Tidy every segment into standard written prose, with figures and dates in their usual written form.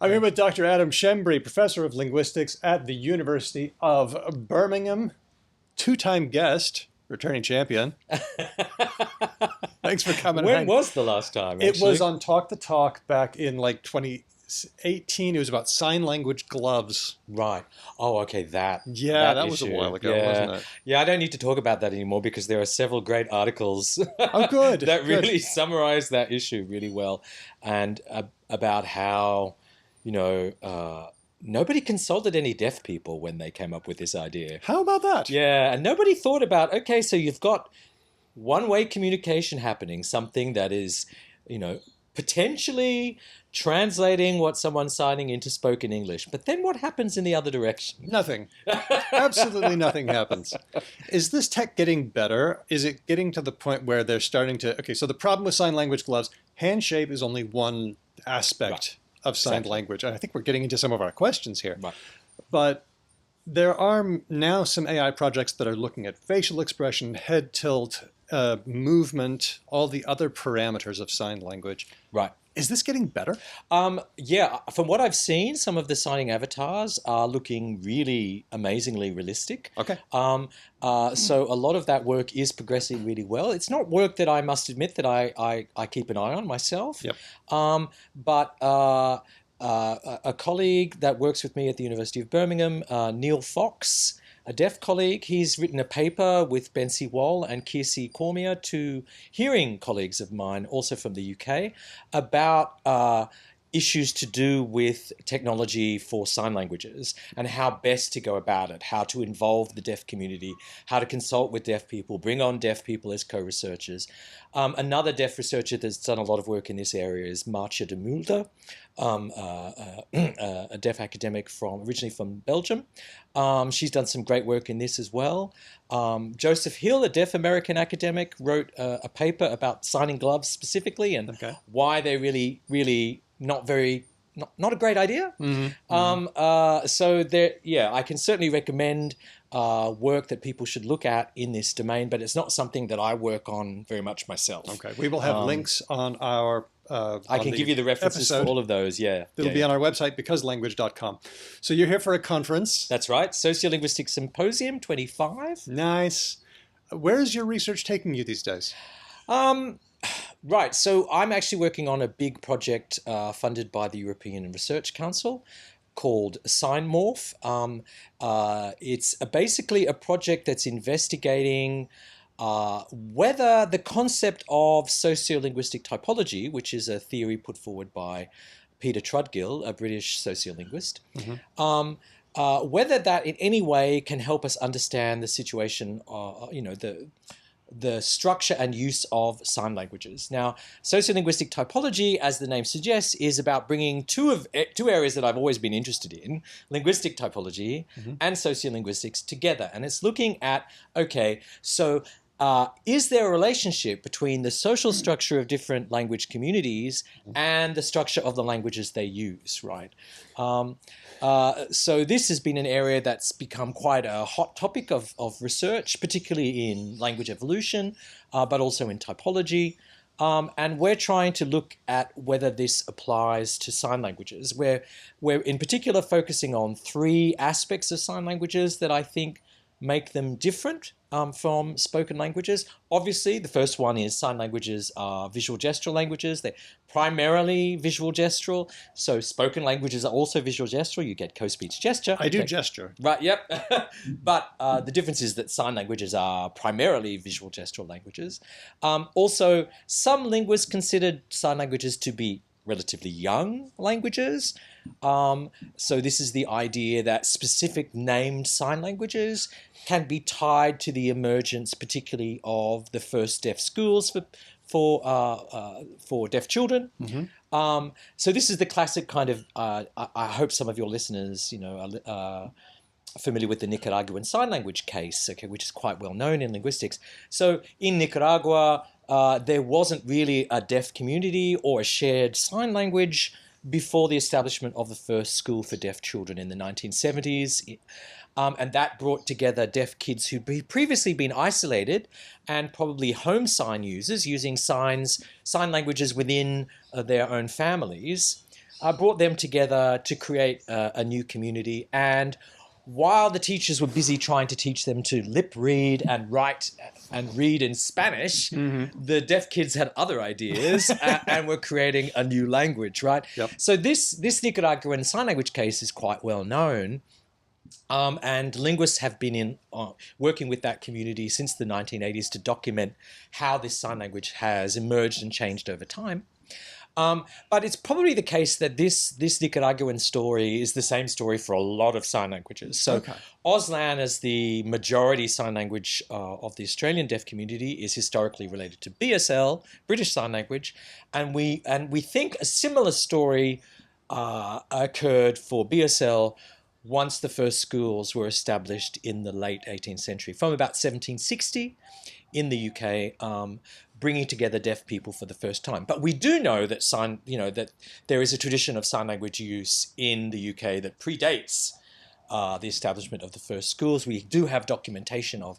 I'm here with Dr. Adam Schembri, Professor of Linguistics at the University of Birmingham, two-time guest, returning champion. Thanks for coming. When was the last time, It actually? was on Talk the Talk back in like 2018. It was about sign language gloves. Right. Oh, okay, that That was a issue. while ago, Yeah. wasn't it? Yeah, I don't need to talk about that anymore because there are several great articles Oh, good. that good. really summarize that issue really well, and about how, nobody consulted any deaf people when they came up with this idea. How about that? Yeah, and nobody thought about, okay, so you've got one-way communication happening, something that is, potentially translating what someone's signing into spoken English. But then what happens in the other direction? Nothing. Absolutely nothing happens. Is this tech getting better? Is it getting to the point where they're starting to... Okay, so the problem with sign language gloves, hand shape is only one aspect of signed language. And I think we're getting into some of our questions here. Right. But there are now some AI projects that are looking at facial expression, head tilt, movement, all the other parameters of sign language. Right. Is this getting better? Yeah, from what I've seen, some of the signing avatars are looking really amazingly realistic. Okay. So a lot of that work is progressing really well. It's not work that I must admit that I keep an eye on myself. Yep. But a colleague that works with me at the University of Birmingham, Neil Fox, a deaf colleague, he's written a paper with Bensi Wall and Kirsi Cormier, two hearing colleagues of mine, also from the UK, about issues to do with technology for sign languages and how best to go about it, how to involve the deaf community, how to consult with deaf people, bring on deaf people as co-researchers. Another deaf researcher that's done a lot of work in this area is Marcia de Mulder, a deaf academic originally from Belgium. She's done some great work in this as well. Joseph Hill, a deaf American academic, wrote a paper about signing gloves specifically and why they're really, really not a great idea. So there, I can certainly recommend work that people should look at in this domain, but it's not something that I work on very much myself. Okay, we will have links on our I can give you the references for all of those, It'll be on our website, becauselanguage.com. So you're here for a conference. That's right, Sociolinguistic Symposium 25. Nice. Where is your research taking you these days? Right, so I'm actually working on a big project funded by the European Research Council called SignMorph. It's basically a project that's investigating whether the concept of sociolinguistic typology, which is a theory put forward by Peter Trudgill, a British sociolinguist, whether that in any way can help us understand the situation, the structure and use of sign languages. Now, sociolinguistic typology, as the name suggests, is about bringing two areas that I've always been interested in, linguistic typology and sociolinguistics, together. And it's looking at, okay, so is there a relationship between the social structure of different language communities and the structure of the languages they use, right? So this has been an area that's become quite a hot topic of research, particularly in language evolution, but also in typology. And we're trying to look at whether this applies to sign languages. We're in particular focusing on three aspects of sign languages that I think make them different from spoken languages. Obviously, the first one is sign languages are visual gestural languages. They're primarily visual gestural. So spoken languages are also visual gestural. You get co-speech gesture. I do gesture. Right, yep. But the difference is that sign languages are primarily visual gestural languages. Also, some linguists considered sign languages to be relatively young languages. So this is the idea that specific named sign languages can be tied to the emergence, particularly of the first deaf schools for deaf children. So this is the classic kind of. I hope some of your listeners, are familiar with the Nicaraguan sign language case, which is quite well known in linguistics. So in Nicaragua, there wasn't really a deaf community or a shared sign language before the establishment of the first school for deaf children in the 1970s. And that brought together deaf kids who'd previously been isolated and probably home sign users using sign languages within their own families. brought them together to create a new community. And while the teachers were busy trying to teach them to lip read and write and read in Spanish, the deaf kids had other ideas and were creating a new language, right? Yep. So this Nicaraguan Sign Language case is quite well known. And linguists have been working with that community since the 1980s to document how this sign language has emerged and changed over time. But it's probably the case that this Nicaraguan story is the same story for a lot of sign languages. So Auslan, as the majority sign language of the Australian deaf community, is historically related to BSL, British Sign Language, and we think a similar story occurred for BSL once the first schools were established in the late 18th century, from about 1760 in the UK, bringing together deaf people for the first time. But we do know that that there is a tradition of sign language use in the UK that predates the establishment of the first schools. We do have documentation of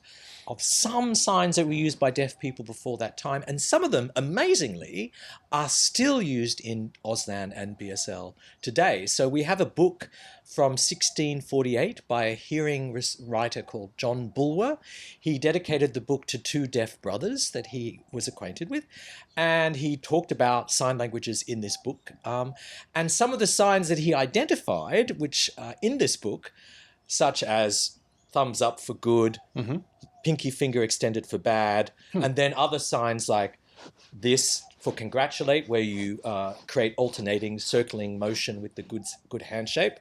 some signs that were used by deaf people before that time, and some of them, amazingly, are still used in Auslan and BSL today. So we have a book from 1648 by a hearing writer called John Bulwer. He dedicated the book to two deaf brothers that he was acquainted with, and he talked about sign languages in this book. And some of the signs that he identified, which in this book, such as thumbs up for good, pinky finger extended for bad, and then other signs like this for congratulate, where you create alternating circling motion with the good hand shape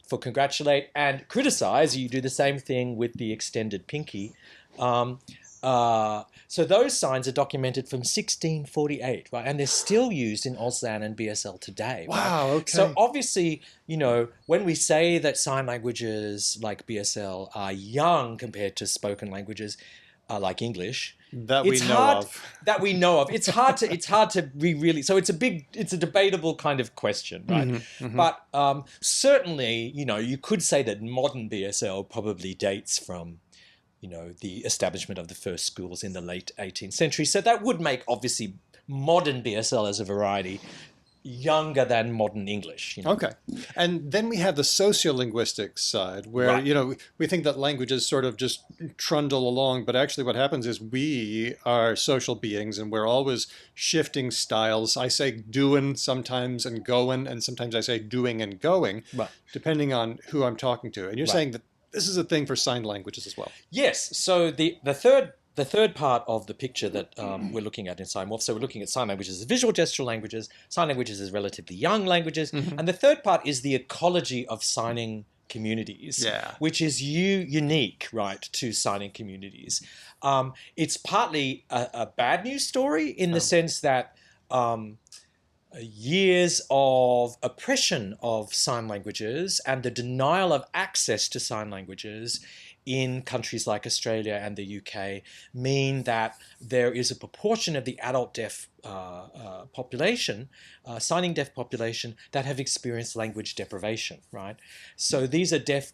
for congratulate, and criticize, you do the same thing with the extended pinky. So those signs are documented from 1648, right? And they're still used in Auslan and BSL today. Wow, right? okay. So obviously, when we say that sign languages like BSL are young compared to spoken languages like English, that we know of. It's hard to really. So it's a debatable kind of question, right? But certainly, you could say that modern BSL probably dates from the establishment of the first schools in the late 18th century. So that would make, obviously, modern BSL as a variety younger than modern English. Okay. And then we have the sociolinguistic side where, we think that languages sort of just trundle along, but actually what happens is we are social beings and we're always shifting styles. I say doing sometimes and going, and sometimes I say doing and going, depending on who I'm talking to. And you're saying that this is a thing for sign languages as well. Yes. So the third part of the picture that we're looking at in SignMorph, so we're looking at sign languages as visual gestural languages, sign languages as relatively young languages, and the third part is the ecology of signing communities, which is unique, right, to signing communities. It's partly a bad news story in the sense that years of oppression of sign languages and the denial of access to sign languages in countries like Australia and the UK mean that there is a proportion of the adult deaf population, signing deaf population, that have experienced language deprivation, right? So these are deaf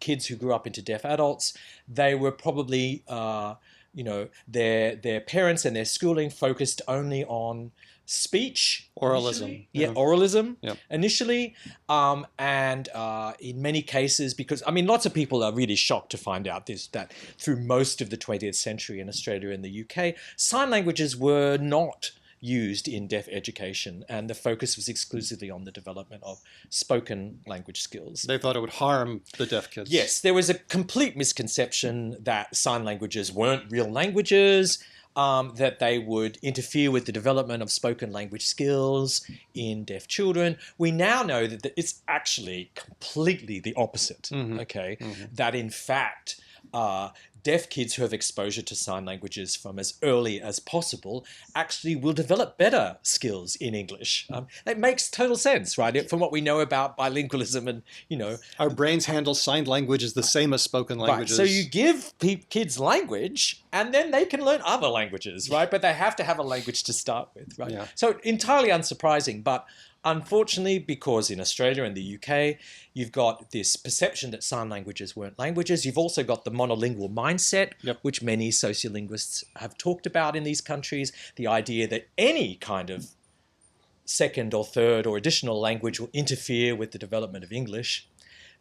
kids who grew up into deaf adults. They were probably, their parents and their schooling focused only on speech, oralism, oralism initially, and in many cases, because lots of people are really shocked to find out that through most of the 20th century in Australia and the UK, sign languages were not used in deaf education, and the focus was exclusively on the development of spoken language skills. They thought it would harm the deaf kids. Yes, there was a complete misconception that sign languages weren't real languages, that they would interfere with the development of spoken language skills in deaf children. We now know that it's actually completely the opposite, that in fact, deaf kids who have exposure to sign languages from as early as possible actually will develop better skills in English. That makes total sense, right? From what we know about bilingualism and, Our brains handle signed languages the same as spoken languages. Right. So you give kids language and then they can learn other languages, right? But they have to have a language to start with, right? Yeah. So entirely unsurprising, but unfortunately, because in Australia and the UK, you've got this perception that sign languages weren't languages. You've also got the monolingual mindset, which many sociolinguists have talked about in these countries, the idea that any kind of second or third or additional language will interfere with the development of English.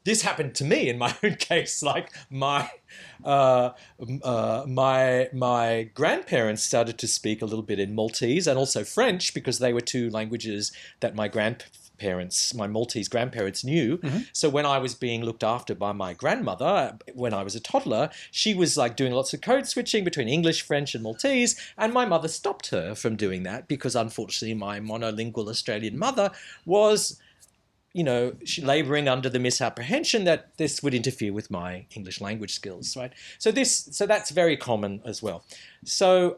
This happened to me in my own case. Like my grandparents started to speak a little bit in Maltese and also French because they were two languages that my Maltese grandparents knew. So when I was being looked after by my grandmother when I was a toddler, she was like doing lots of code switching between English, French, and Maltese, and my mother stopped her from doing that because unfortunately my monolingual Australian mother was, she laboring under the misapprehension that this would interfere with my English language skills, right? So that's very common as well. So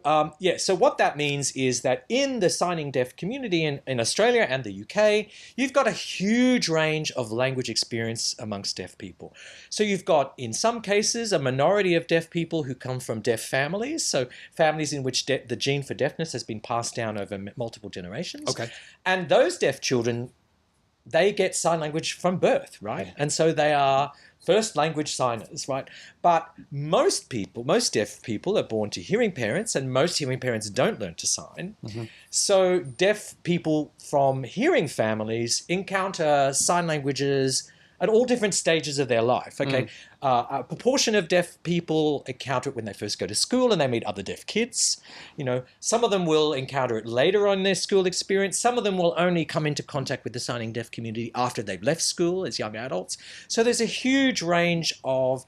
so what that means is that in the signing deaf community in Australia and the UK, you've got a huge range of language experience amongst deaf people. So you've got, in some cases, a minority of deaf people who come from deaf families, so families in which the gene for deafness has been passed down over multiple generations. Okay. And those deaf children, they get sign language from birth, right? And so they are first language signers, right? But most deaf people are born to hearing parents, and most hearing parents don't learn to sign. So deaf people from hearing families encounter sign languages at all different stages of their life. Okay, a proportion of deaf people encounter it when they first go to school and they meet other deaf kids. Some of them will encounter it later on in their school experience. Some of them will only come into contact with the signing deaf community after they've left school as young adults. So there's a huge range of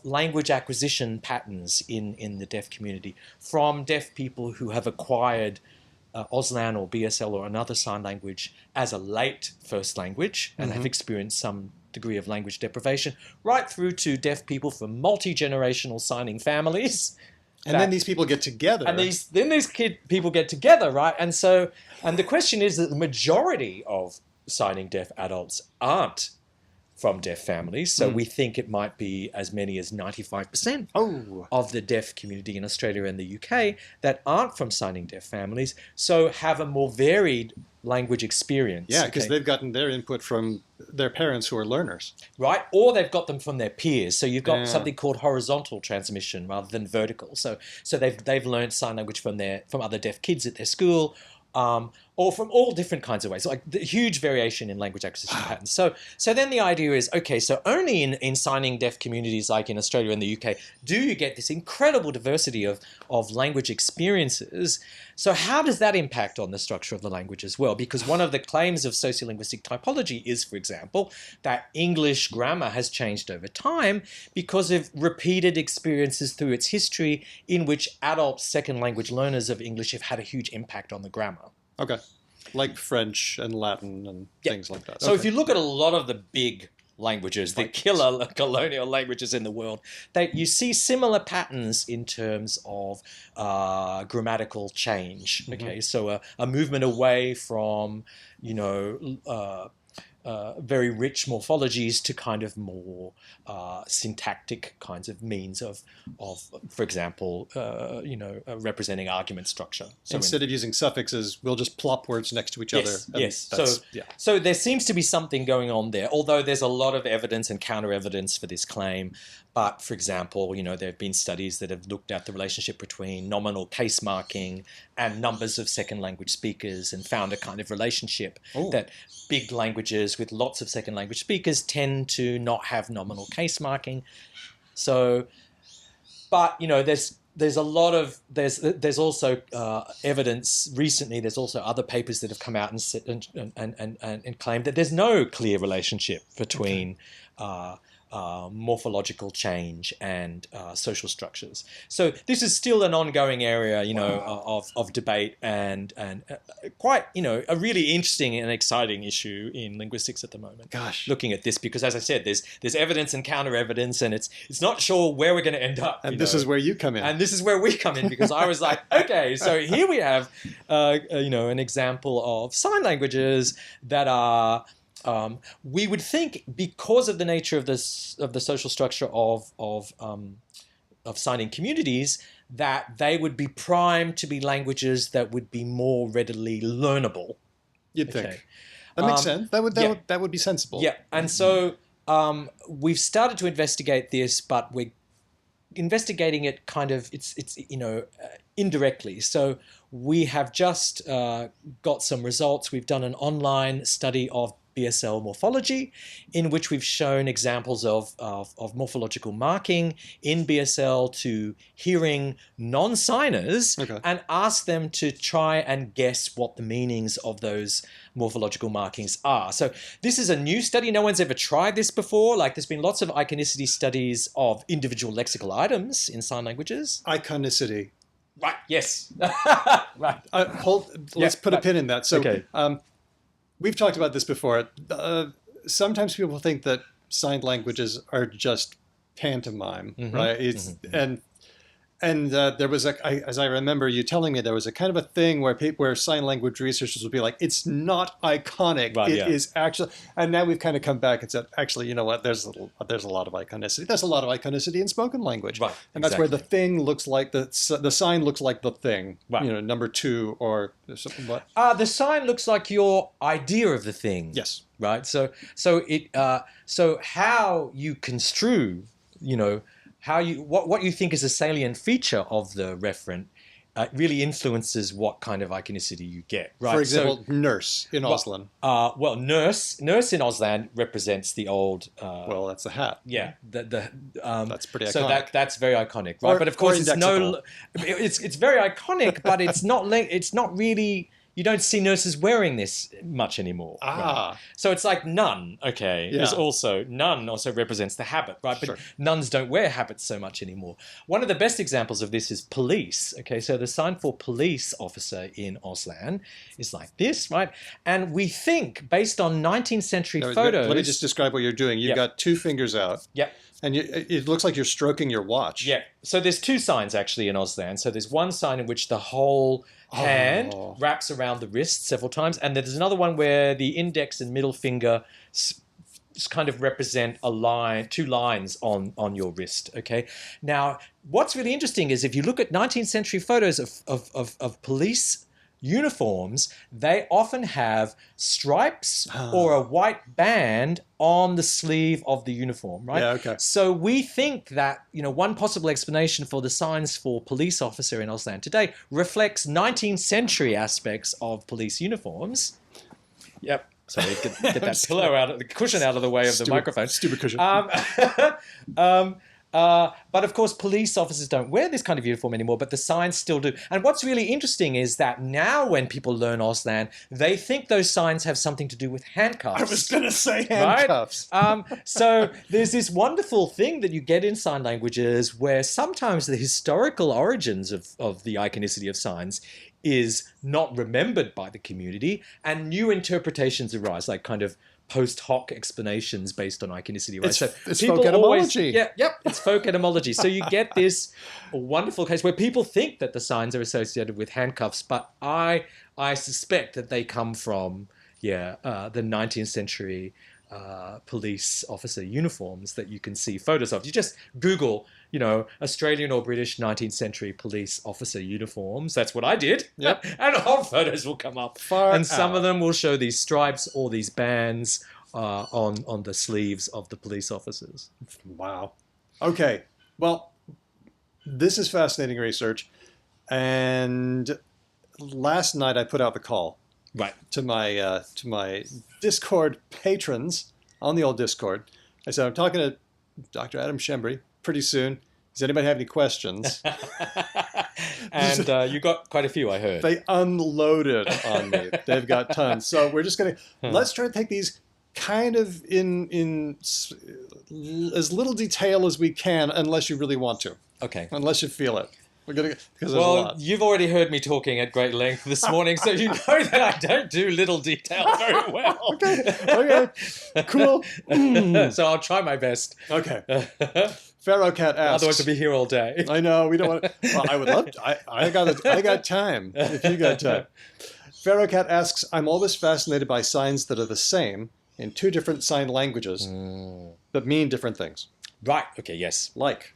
language acquisition patterns in the deaf community, from deaf people who have acquired Auslan or BSL or another sign language as a late first language and have experienced some degree of language deprivation, right through to deaf people from multi-generational signing families. And then these people get together. And these people get together, right? And the question is that the majority of signing deaf adults aren't from deaf families. So we think it might be as many as 95% of the deaf community in Australia and the UK that aren't from signing deaf families, so have a more varied language experience. Yeah, because they've gotten their input from their parents who are learners. Right, or they've got them from their peers. So you've got something called horizontal transmission rather than vertical. So they've learned sign language from other deaf kids at their school, or from all different kinds of ways, like the huge variation in language acquisition patterns. So then the idea is, okay, so only in signing deaf communities like in Australia and the UK do you get this incredible diversity of language experiences. So how does that impact on the structure of the language as well? Because one of the claims of sociolinguistic typology is, for example, that English grammar has changed over time because of repeated experiences through its history in which adult second language learners of English have had a huge impact on the grammar. Okay. Like French and Latin and things like that. So if you look at a lot of the big languages, the killer colonial languages in the world, you see similar patterns in terms of grammatical change. Okay, so a movement away from, very rich morphologies to kind of more syntactic kinds of means of for example, representing argument structure. So instead of using suffixes, we'll just plop words next to each other. Yes. So there seems to be something going on there, although there's a lot of evidence and counter-evidence for this claim. But, for example, there have been studies that have looked at the relationship between nominal case marking and numbers of second language speakers and found a kind of relationship that big languages with lots of second language speakers tend to not have nominal case marking. So, but, there's a lot of there's also evidence recently. There's also other papers that have come out and claimed that there's no clear relationship between morphological change and social structures. So this is still an ongoing area, of debate and quite, a really interesting and exciting issue in linguistics at the moment. Gosh, looking at this, because as I said, there's evidence and counter evidence, and it's not sure where we're going to end up. And this is where you come in. And this is where we come in, because I was like, okay, so here we have, an example of sign languages that are. We would think, because of the nature of the social structure of signing communities, that they would be primed to be languages that would be more readily learnable. You'd think that makes sense. That would be sensible. Yeah, and so we've started to investigate this, but investigating it kind of it's indirectly. So we have just got some results. We've done an online study of BSL morphology, in which we've shown examples of morphological marking in BSL to hearing non-signers, Okay. and asked them to try and guess what the meanings of those morphological markings are. So this is a new study. No one's ever tried this before. Like, there's been lots of iconicity studies of individual lexical items in sign languages. Iconicity. Right, yes. Right. Let's put a pin in that. So Okay. we've talked about this before. Sometimes people think that signed languages are just pantomime, right? And there was as I remember you telling me, there was a kind of a thing where sign language researchers would be like, it's not iconic. Right, It is actually, and now we've kind of come back and said, actually, you know what? There's a lot of iconicity. There's a lot of iconicity in spoken language, Right, and that's where the exactly. thing looks like the sign looks like the thing. Right. You know, number 2 or something. What? The sign looks like your idea of the thing. Yes. Right. So how you construe, what you think is a salient feature of the referent really influences what kind of iconicity you get. Right. For example, nurse in Auslan. Nurse in Auslan represents the old. Well, that's a hat. Yeah, That's pretty so iconic. that's very iconic, right? Or- but of course, or indexable. it's very iconic, but it's not really. You don't see nurses wearing this much anymore. Ah. Right? So it's like nun. Okay, Yeah. nun also represents the habit, right? But Sure. nuns don't wear habits so much anymore. One of the best examples of this is police. Okay, so the sign for police officer in Auslan is like this, right? And we think, based on 19th century photos. Let me just describe what you're doing. You've Yep. got 2 fingers out, Yep. and it looks like you're stroking your watch. Yeah. So there's 2 signs actually in Auslan. So there's one sign in which the whole hand Oh. wraps around the wrist several times, and there's another one where the index and middle finger kind of represent a line, 2 lines on your wrist. Okay. Now, what's really interesting is if you look at 19th century photos of police uniforms, they often have stripes or a white band on the sleeve of the uniform, right? Yeah, okay. So we think that, one possible explanation for the signs for police officer in Auslan today reflects 19th century aspects of police uniforms. Yep. Sorry, get that pillow out, the cushion out of the way of the microphone. Stupid cushion. But of course, police officers don't wear this kind of uniform anymore, but the signs still do. And what's really interesting is that now when people learn Auslan, they think those signs have something to do with handcuffs. I was going to say handcuffs. So there's this wonderful thing that you get in sign languages where sometimes the historical origins of the iconicity of signs is not remembered by the community, and new interpretations arise, like kind of post hoc explanations based on iconicity, right? It's folk etymology. It's folk etymology. So you get this wonderful case where people think that the signs are associated with handcuffs, but I suspect that they come from the 19th century police officer uniforms that you can see photos of. You just Google, Australian or British 19th century police officer uniforms. That's what I did. Yep. And all photos will come up. Far and some out. of them will show these stripes or these bands on the sleeves of the police officers. Wow. Okay. Well, this is fascinating research. And last night I put out the call Right. to my Discord patrons on the old Discord. I said, I'm talking to Dr. Adam Schembri pretty soon. Does anybody have any questions? And you got quite a few, I heard. They unloaded on me. They've got tons. So we're just going to, let's try to take these kind of in as little detail as we can, unless you really want to, Okay. unless you feel it. We're going to, because there's a Well, lot. you've already heard me talking at great length this morning, so you know that I don't do little detail very well. Okay, cool. So I'll try my best. Okay. Pharaoh Cat asks. Otherwise, I'll be here all day. I know we don't want to. Well, I would love to. I got time. If you got time. Pharaoh Cat asks. I'm always fascinated by signs that are the same in 2 different sign languages, but mean different things. Right. Okay. Yes. Like,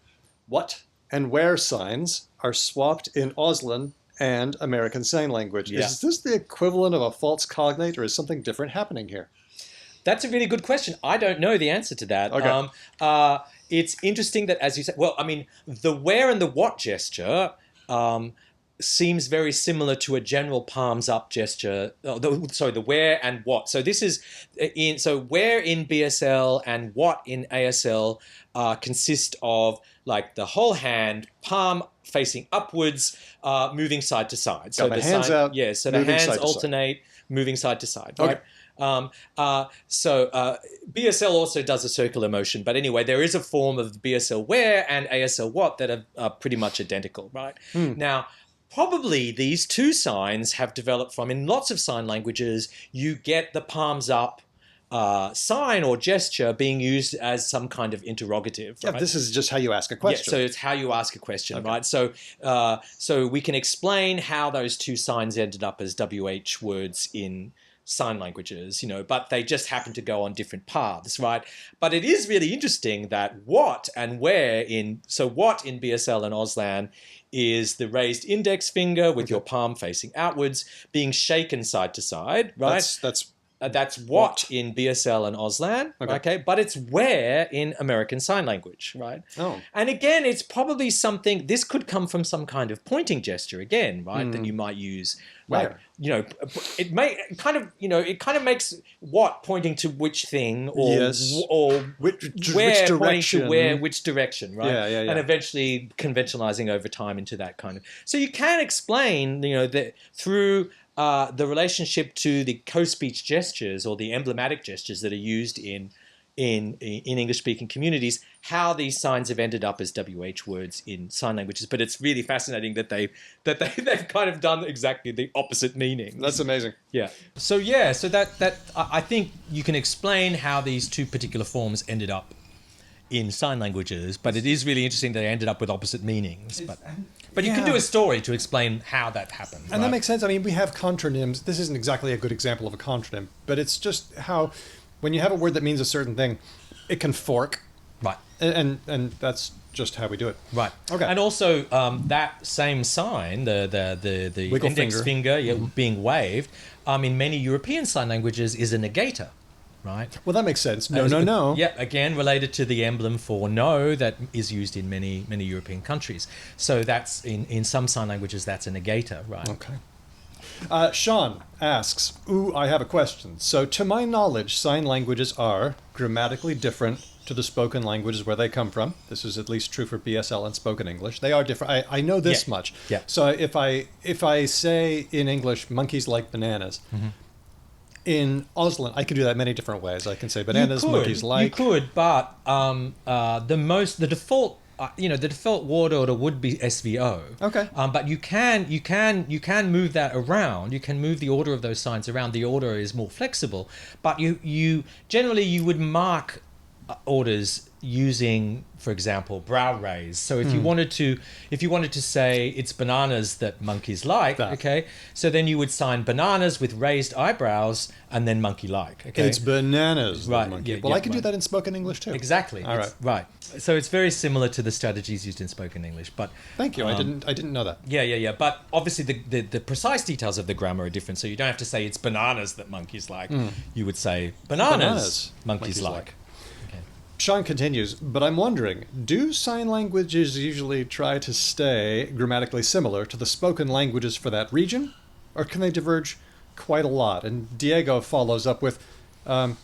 what and where signs are swapped in Auslan and American Sign Language. Yeah. Is this the equivalent of a false cognate, or is something different happening here? That's a really good question. I don't know the answer to that. Okay. It's interesting that, as you said, well, I mean, the where and the what gesture seems very similar to a general palms up gesture. The where and what. So this is where in BSL and what in ASL consist of like the whole hand, palm facing upwards, moving side to side. So the hands out. Yeah. So the moving hands side to side. alternate, moving side to side. Okay. Right? BSL also does a circular motion, but anyway, there is a form of BSL where and ASL what that are pretty much identical, right? Now, probably these two signs have developed from, in lots of sign languages, you get the palms up sign or gesture being used as some kind of interrogative. Right? Yeah, this is just how you ask a question. Yeah, so it's how you ask a question, right? So we can explain how those two signs ended up as WH words in sign languages, but they just happen to go on different paths, right? But it is really interesting that what and where what in BSL and Auslan is the raised index finger with your palm facing outwards being shaken side to side, right? That's what in BSL and Auslan, okay? But it's where in American Sign Language, right? Oh. And again, it's probably something, this could come from some kind of pointing gesture again, right? That you might use. Like, it makes what pointing to which thing or which where direction. pointing to where, which direction, right? Yeah. And eventually conventionalizing over time into that kind of. So you can explain, that through the relationship to the co-speech gestures or the emblematic gestures that are used in English-speaking communities, how these signs have ended up as WH words in sign languages. But it's really fascinating that they've kind of done exactly the opposite meaning. That's amazing. Yeah. So that I think you can explain how these two particular forms ended up in sign languages, but it is really interesting that they ended up with opposite meanings. But you can do a story to explain how that happened. And that makes sense. I mean, we have contronyms. This isn't exactly a good example of a contronym, but it's just how when you have a word that means a certain thing, it can fork. Right. And that's just how we do it. Right. Okay. And also that same sign, the Wiggle index finger being waved, in many European sign languages is a negator. Right. Well, that makes sense. No. Yeah, again, related to the emblem for no that is used in many European countries. So that's in some sign languages, that's a negator, right? Okay. Sean asks, I have a question. So to my knowledge, sign languages are grammatically different to the spoken languages where they come from. This is at least true for BSL and spoken English. They are different. I know this much. Yeah. So if I say in English, monkeys like bananas, in Auslan, I can do that many different ways. I can say bananas, monkeys like. You could, but the default word order would be SVO. Okay. But you can move that around. You can move the order of those signs around. The order is more flexible. But you generally you would mark orders using, for example, brow raise. So if you wanted to say it's bananas that monkeys like, okay, so then you would sign bananas with raised eyebrows and then monkey like. Okay, it's bananas, right? Monkey. I can do that in spoken English too. Exactly. All right. Right. So it's very similar to the strategies used in spoken English. But thank you. I didn't know that. Yeah. But obviously the precise details of the grammar are different. So you don't have to say it's bananas that monkeys like. You would say bananas monkeys like. Sean continues, but I'm wondering, do sign languages usually try to stay grammatically similar to the spoken languages for that region? Or can they diverge quite a lot? And Diego follows up with, to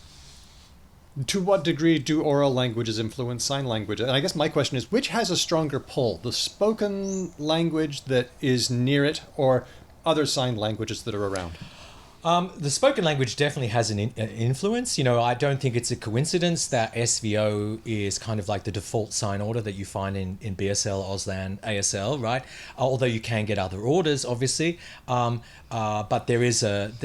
what degree do oral languages influence sign language? And I guess my question is, which has a stronger pull? The spoken language that is near it or other sign languages that are around? The spoken language definitely has an influence. I don't think it's a coincidence that SVO is kind of like the default sign order that you find in BSL, Auslan, ASL, right? Although you can get other orders, obviously. But there is there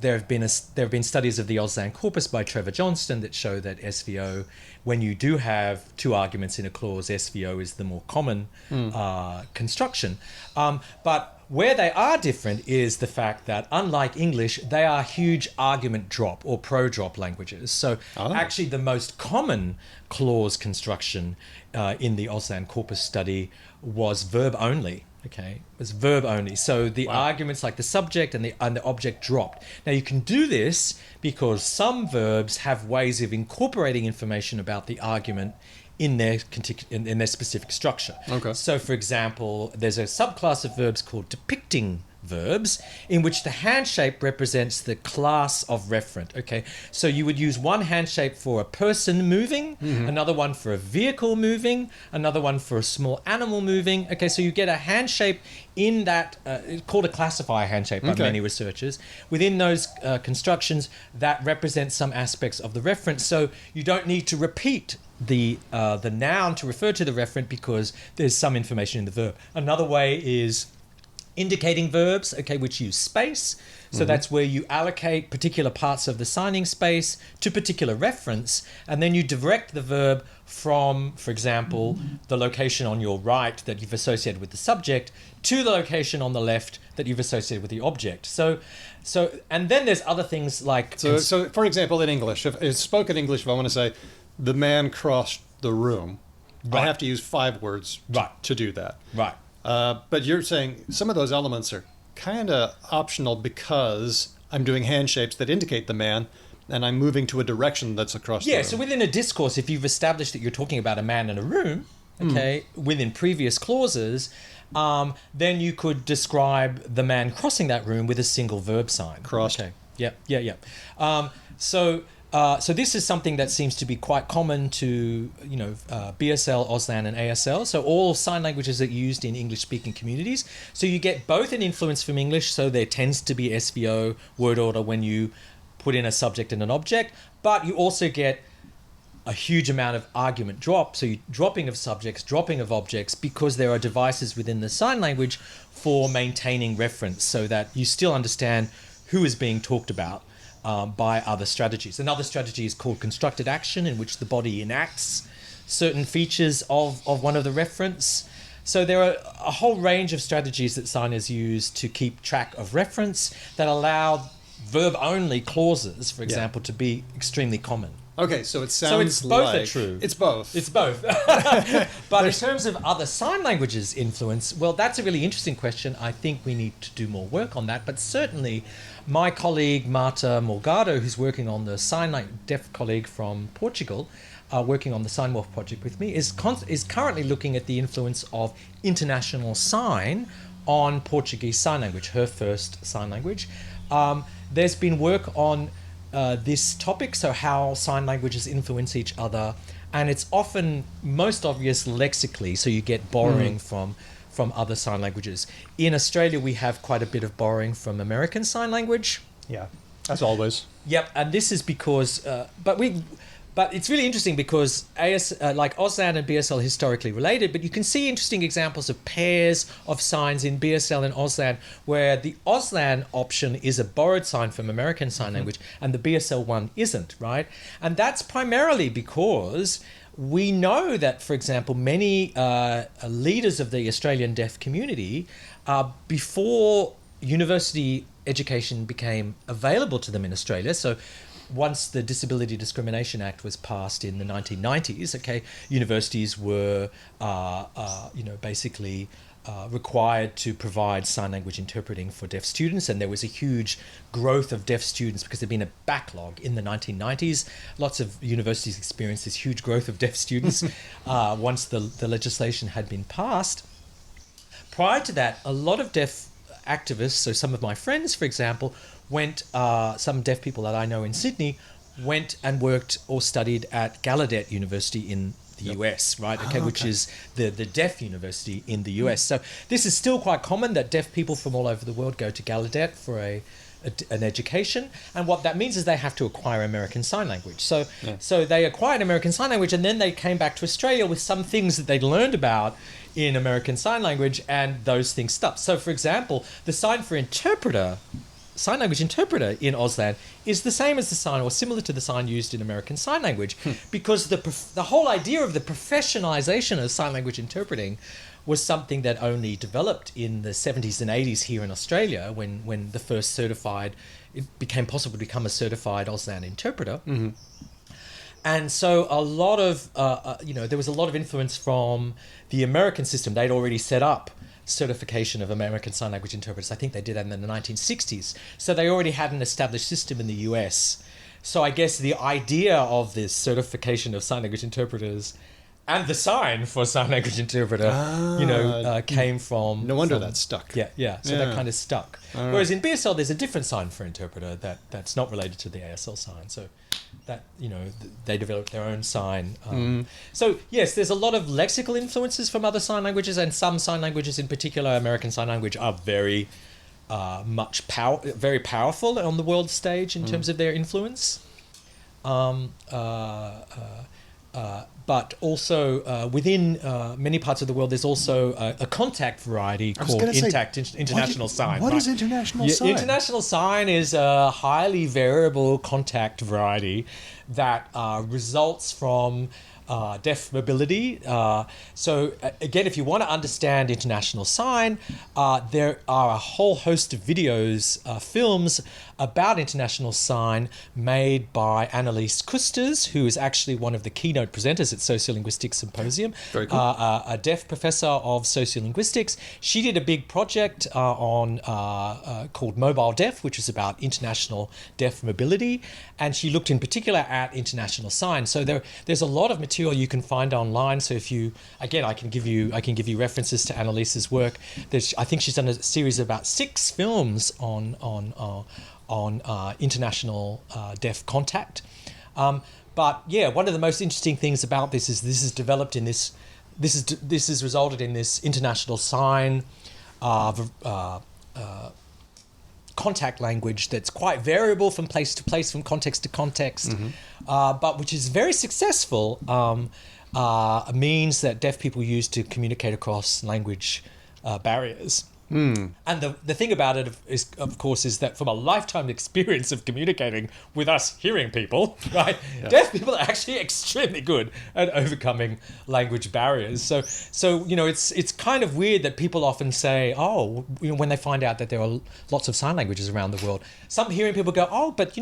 have been studies of the Auslan corpus by Trevor Johnston that show that SVO, when you do have two arguments in a clause, SVO is the more common construction. But where they are different is the fact that, unlike English, they are huge argument drop or pro-drop languages. So actually the most common clause construction in the Auslan corpus study was verb only. Okay, it's verb only. So the arguments like the subject and the object dropped. Now you can do this because some verbs have ways of incorporating information about the argument in their specific structure. Okay. So for example, there's a subclass of verbs called depicting verbs in which the hand shape represents the class of referent. Okay, so you would use one hand shape for a person moving, another one for a vehicle moving, another one for a small animal moving. Okay, so you get a hand shape in that, it's called a classifier hand shape by many researchers. Within those constructions, that represents some aspects of the referent. So you don't need to repeat the noun to refer to the referent because there's some information in the verb. Another way is indicating verbs, okay, which use space. So that's where you allocate particular parts of the signing space to particular reference, and then you direct the verb from, for example, the location on your right that you've associated with the subject to the location on the left that you've associated with the object. So and then there's other things like... So for example, in English, if spoken English, if I want to say, the man crossed the room, I have to use 5 words to do that. Right. But you're saying some of those elements are kind of optional because I'm doing hand shapes that indicate the man and I'm moving to a direction that's across the room. So within a discourse, if you've established that you're talking about a man in a room, okay, within previous clauses, then you could describe the man crossing that room with a single verb sign. Crossed. Okay. Yeah. So this is something that seems to be quite common to, BSL, Auslan, and ASL. So all sign languages are used in English-speaking communities. So you get both an influence from English, so there tends to be SVO, word order, when you put in a subject and an object, but you also get a huge amount of argument drop. So you dropping of subjects, dropping of objects, because there are devices within the sign language for maintaining reference so that you still understand who is being talked about. By other strategies. Another strategy is called constructed action, in which the body enacts certain features of one of the reference. So there are a whole range of strategies that signers use to keep track of reference that allow verb-only clauses, for example, to be extremely common. Okay, so it sounds it's both like... are true. It's both. It's both. But in terms of other sign languages influence, well, that's a really interesting question. I think we need to do more work on that. But certainly, my colleague Marta Morgado, who's working on the deaf colleague from Portugal, working on the SignMorph project with me, is currently looking at the influence of international sign on Portuguese Sign Language, her first sign language. There's been work on this topic, so how sign languages influence each other, and it's often most obvious lexically, so you get borrowing from other sign languages. In Australia, we have quite a bit of borrowing from American Sign Language. Yeah, as always. Yep, and this is because, but it's really interesting because like Auslan and BSL are historically related, but you can see interesting examples of pairs of signs in BSL and Auslan where the Auslan option is a borrowed sign from American Sign Language and the BSL one isn't, right? And that's primarily because we know that, for example, many leaders of the Australian deaf community, before university education became available to them in Australia, so once the Disability Discrimination Act was passed in the 1990s, okay, universities were, basically required to provide sign language interpreting for deaf students, and there was a huge growth of deaf students because there'd been a backlog in the 1990s. Lots of universities experienced this huge growth of deaf students once the legislation had been passed. Prior to that, a lot of deaf activists, so some of my friends, for example, some deaf people that I know in Sydney went and worked or studied at Gallaudet University in the US, right? Okay, which is the deaf university in the US. So this is still quite common that deaf people from all over the world go to Gallaudet for an education, and what that means is they have to acquire American Sign Language. So they acquired American Sign Language, and then they came back to Australia with some things that they'd learned about in American Sign Language, and those things stuck. So, for example, the sign for interpreter, sign language interpreter in Auslan, is the same as the sign, or similar to the sign used in American Sign Language, because the whole idea of the professionalization of sign language interpreting was something that only developed in the 70s and 80s here in Australia, when the first it became possible to become a certified Auslan interpreter. Mm-hmm. And so a lot of, there was a lot of influence from the American system. They'd already set up certification of American Sign Language interpreters. I think they did that in the 1960s. So they already had an established system in the US. So I guess the idea of this certification of sign language interpreters and the sign for sign language interpreter, came from... No wonder from, that stuck. Yeah. So that kind of stuck. All Whereas in BSL, there's a different sign for interpreter that's not related to the ASL sign. So that, they developed their own sign. So yes, there's a lot of lexical influences from other sign languages, and some sign languages, in particular American Sign Language, are very very powerful on the world stage in terms of their influence. But also within many parts of the world, there's also a contact variety called international sign. What is international sign? International sign is a highly variable contact variety that results from deaf mobility. So again, if you want to understand international sign, there are a whole host of videos, films about international sign made by Annelies Kusters, who is actually one of the keynote presenters at Sociolinguistics Symposium. Very cool. A deaf professor of sociolinguistics. She did a big project called Mobile Deaf, which is about international deaf mobility, and she looked in particular at international sign. So there's a lot of material you can find online. So if you, again, I can give you references to Annelies's work. I think she's done a series of about 6 films on international deaf contact. But yeah, one of the most interesting things about this is this is developed in this has resulted in this international sign contact language that's quite variable from place to place, from context to context, but which is very successful. Means that deaf people use to communicate across language barriers. And the thing about it is, of course, is that from a lifetime experience of communicating with us hearing people, right, deaf people are actually extremely good at overcoming language barriers. So it's kind of weird that people often say, when they find out that there are lots of sign languages around the world, some hearing people go, but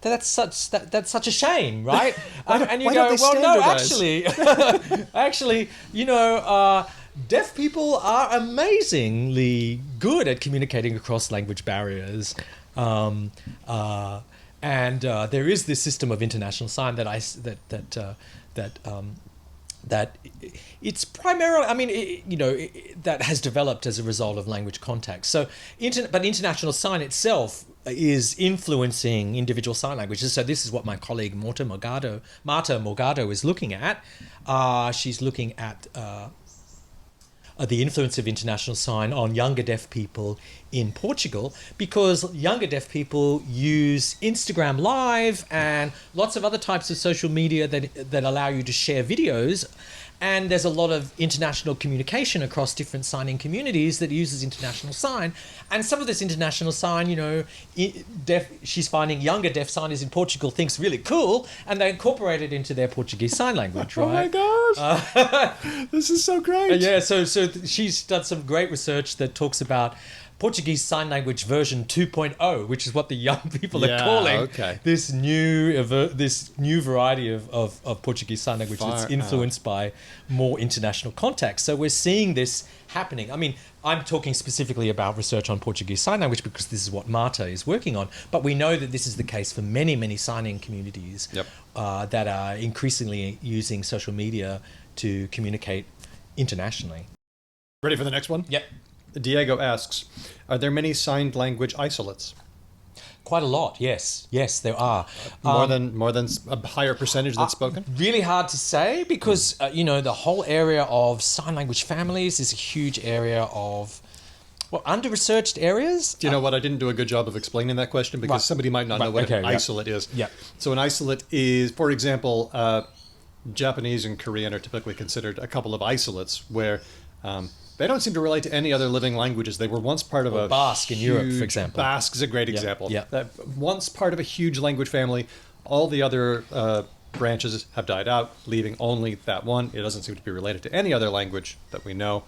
that's such a shame, right? And you go, well, no, actually, deaf people are amazingly good at communicating across language barriers, and there is this system of international sign that it's primarily, that has developed as a result of language contact. So, but international sign itself is influencing individual sign languages. So this is what my colleague Marta Morgado is looking at. She's looking at the influence of international sign on younger deaf people in Portugal, because younger deaf people use Instagram Live and lots of other types of social media that allow you to share videos. And there's a lot of international communication across different signing communities that uses international sign. And some of this international sign, she's finding younger deaf signers in Portugal thinks really cool, and they incorporate it into their Portuguese Sign Language, right? Oh my gosh! This is so great. So she's done some great research that talks about Portuguese Sign Language version 2.0, which is what the young people are calling this new variety of Portuguese Sign Language that's influenced by more international context. So we're seeing this happening. I mean, I'm talking specifically about research on Portuguese Sign Language because this is what Marta is working on, but we know that this is the case for many, many signing communities that are increasingly using social media to communicate internationally. Ready for the next one? Yep. Diego asks, are there many signed language isolates? Quite a lot, yes. Yes, there are. More than a higher percentage than spoken? Really hard to say because, the whole area of sign language families is a huge area of, under-researched areas. Do you know what? I didn't do a good job of explaining that question because somebody might not know what an isolate is. Yeah. So an isolate is, for example, Japanese and Korean are typically considered a couple of isolates where they don't seem to relate to any other living languages. They were once part of a Basque in Europe, for example. Basque is a great example. Yeah. Once part of a huge language family, all the other branches have died out, leaving only that one. It doesn't seem to be related to any other language that we know.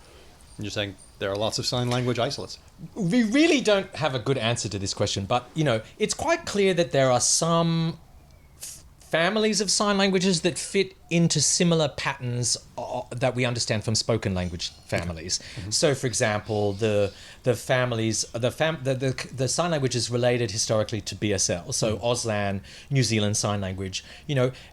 And you're saying there are lots of sign language isolates. We really don't have a good answer to this question, but, it's quite clear that there are some families of sign languages that fit into similar patterns that we understand from spoken language families. So, for example, the sign language is related historically to BSL, so Auslan, New Zealand Sign Language.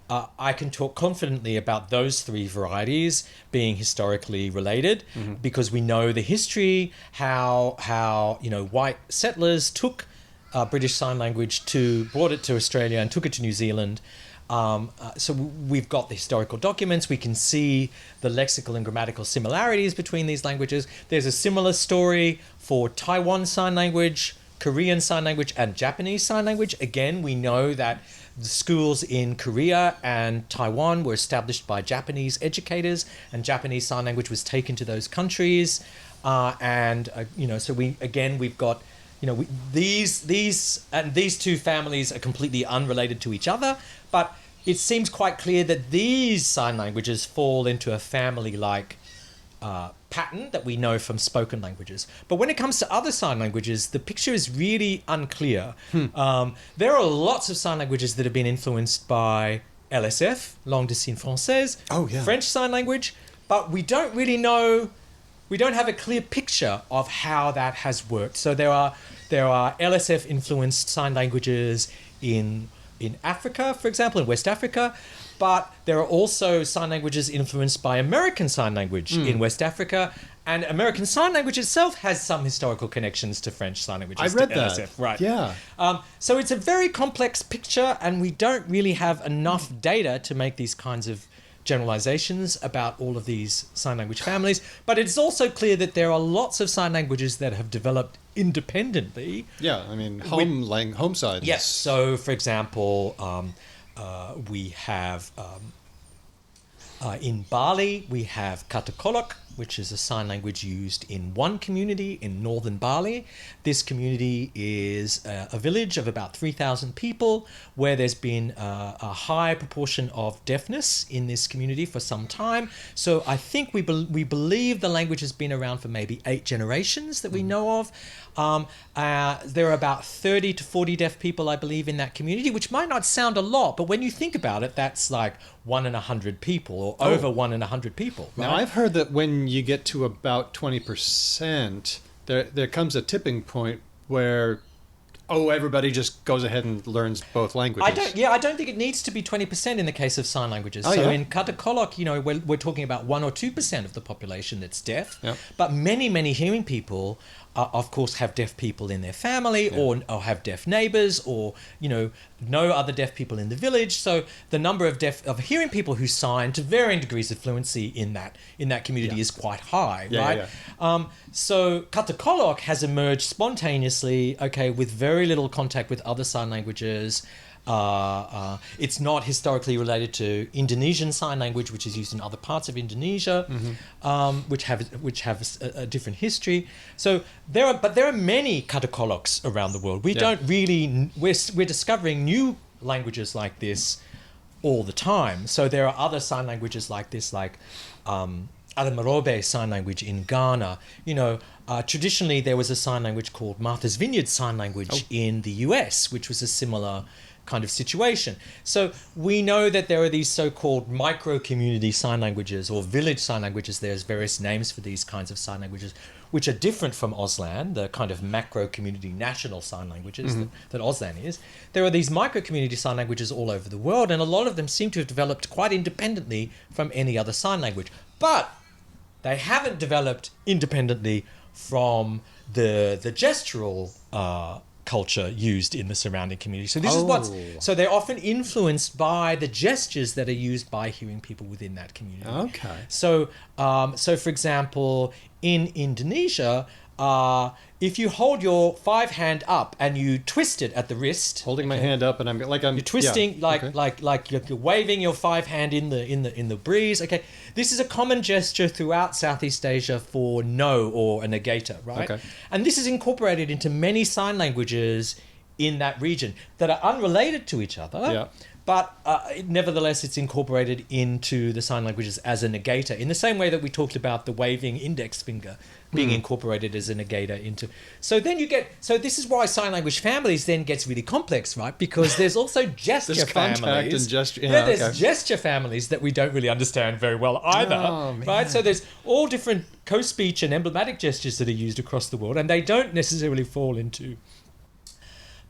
I can talk confidently about those three varieties being historically related because we know the history, how white settlers took British Sign Language brought it to Australia and took it to New Zealand. So we've got the historical documents. We can see the lexical and grammatical similarities between these languages. There's a similar story for Taiwan Sign Language, Korean Sign Language, and Japanese Sign Language. Again, we know that the schools in Korea and Taiwan were established by Japanese educators, and Japanese Sign Language was taken to those countries. So we've got these two families are completely unrelated to each other, but it seems quite clear that these sign languages fall into a family-like pattern that we know from spoken languages. But when it comes to other sign languages, the picture is really unclear. There are lots of sign languages that have been influenced by LSF, Langue des Signes Française, French Sign Language, but we don't really know. We don't have a clear picture of how that has worked. So there are LSF influenced sign languages in Africa, for example, in West Africa, but there are also sign languages influenced by American Sign Language in West Africa, and American Sign Language itself has some historical connections to French Sign Languages. I read to that. LSF, right? Yeah. So it's a very complex picture, and we don't really have enough data to make these kinds of generalizations about all of these sign language families, but it's also clear that there are lots of sign languages that have developed independently. Yeah, I mean, home side. Yes. So, for example, we have in Bali, we have Katakolok, which is a sign language used in one community in northern Bali. This community is a village of about 3,000 people where there's been a high proportion of deafness in this community for some time. So I think we believe the language has been around for maybe 8 generations that we know of. There are about 30 to 40 deaf people, I believe, in that community, which might not sound a lot, but when you think about it, that's like 1 in 100 people or over 1 in 100 people. Right? Now, I've heard that when you get to about 20%, there comes a tipping point where everybody just goes ahead and learns both languages. I don't think it needs to be 20% in the case of sign languages. In Katakolok, we're talking about 1 or 2% of the population that's deaf, but many, many hearing people of course have deaf people in their family or have deaf neighbors or know other deaf people in the village. So the number of hearing people who sign to varying degrees of fluency in that community is quite high, right? So Katakolok has emerged spontaneously, with very little contact with other sign languages. It's not historically related to Indonesian Sign Language, which is used in other parts of Indonesia, which have a different history. So there are many Katakoloks around the world. We don't really we're discovering new languages like this all the time. So there are other sign languages like this, like Aramarobe Sign Language in Ghana. Traditionally there was a sign language called Martha's Vineyard Sign Language in the US, which was a similar kind of situation. So we know that there are these so-called micro-community sign languages or village sign languages. There's various names for these kinds of sign languages, which are different from Auslan, the kind of macro-community national sign languages that Auslan is. There are these micro-community sign languages all over the world, and a lot of them seem to have developed quite independently from any other sign language. But they haven't developed independently from the gestural culture used in the surrounding community. So this is so they're often influenced by the gestures that are used by hearing people within that community. Okay. So for example, in Indonesia, if you hold your 5 hand up and you twist it at the wrist, holding my hand up and you're twisting like you're waving your 5 hand in the breeze. Okay, this is a common gesture throughout Southeast Asia for no or a negator, right? Okay. And this is incorporated into many sign languages in that region that are unrelated to each other. but nevertheless, it's incorporated into the sign languages as a negator, in the same way that we talked about the waving index finger being incorporated as a negator into. So then you get. So this is why sign language families then gets really complex, right? Because there's also gesture There's contact families. and gesture. Yeah, there's gesture families that we don't really understand very well either, Oh, man. right? So there's all different co-speech and emblematic gestures that are used across the world, and they don't necessarily fall into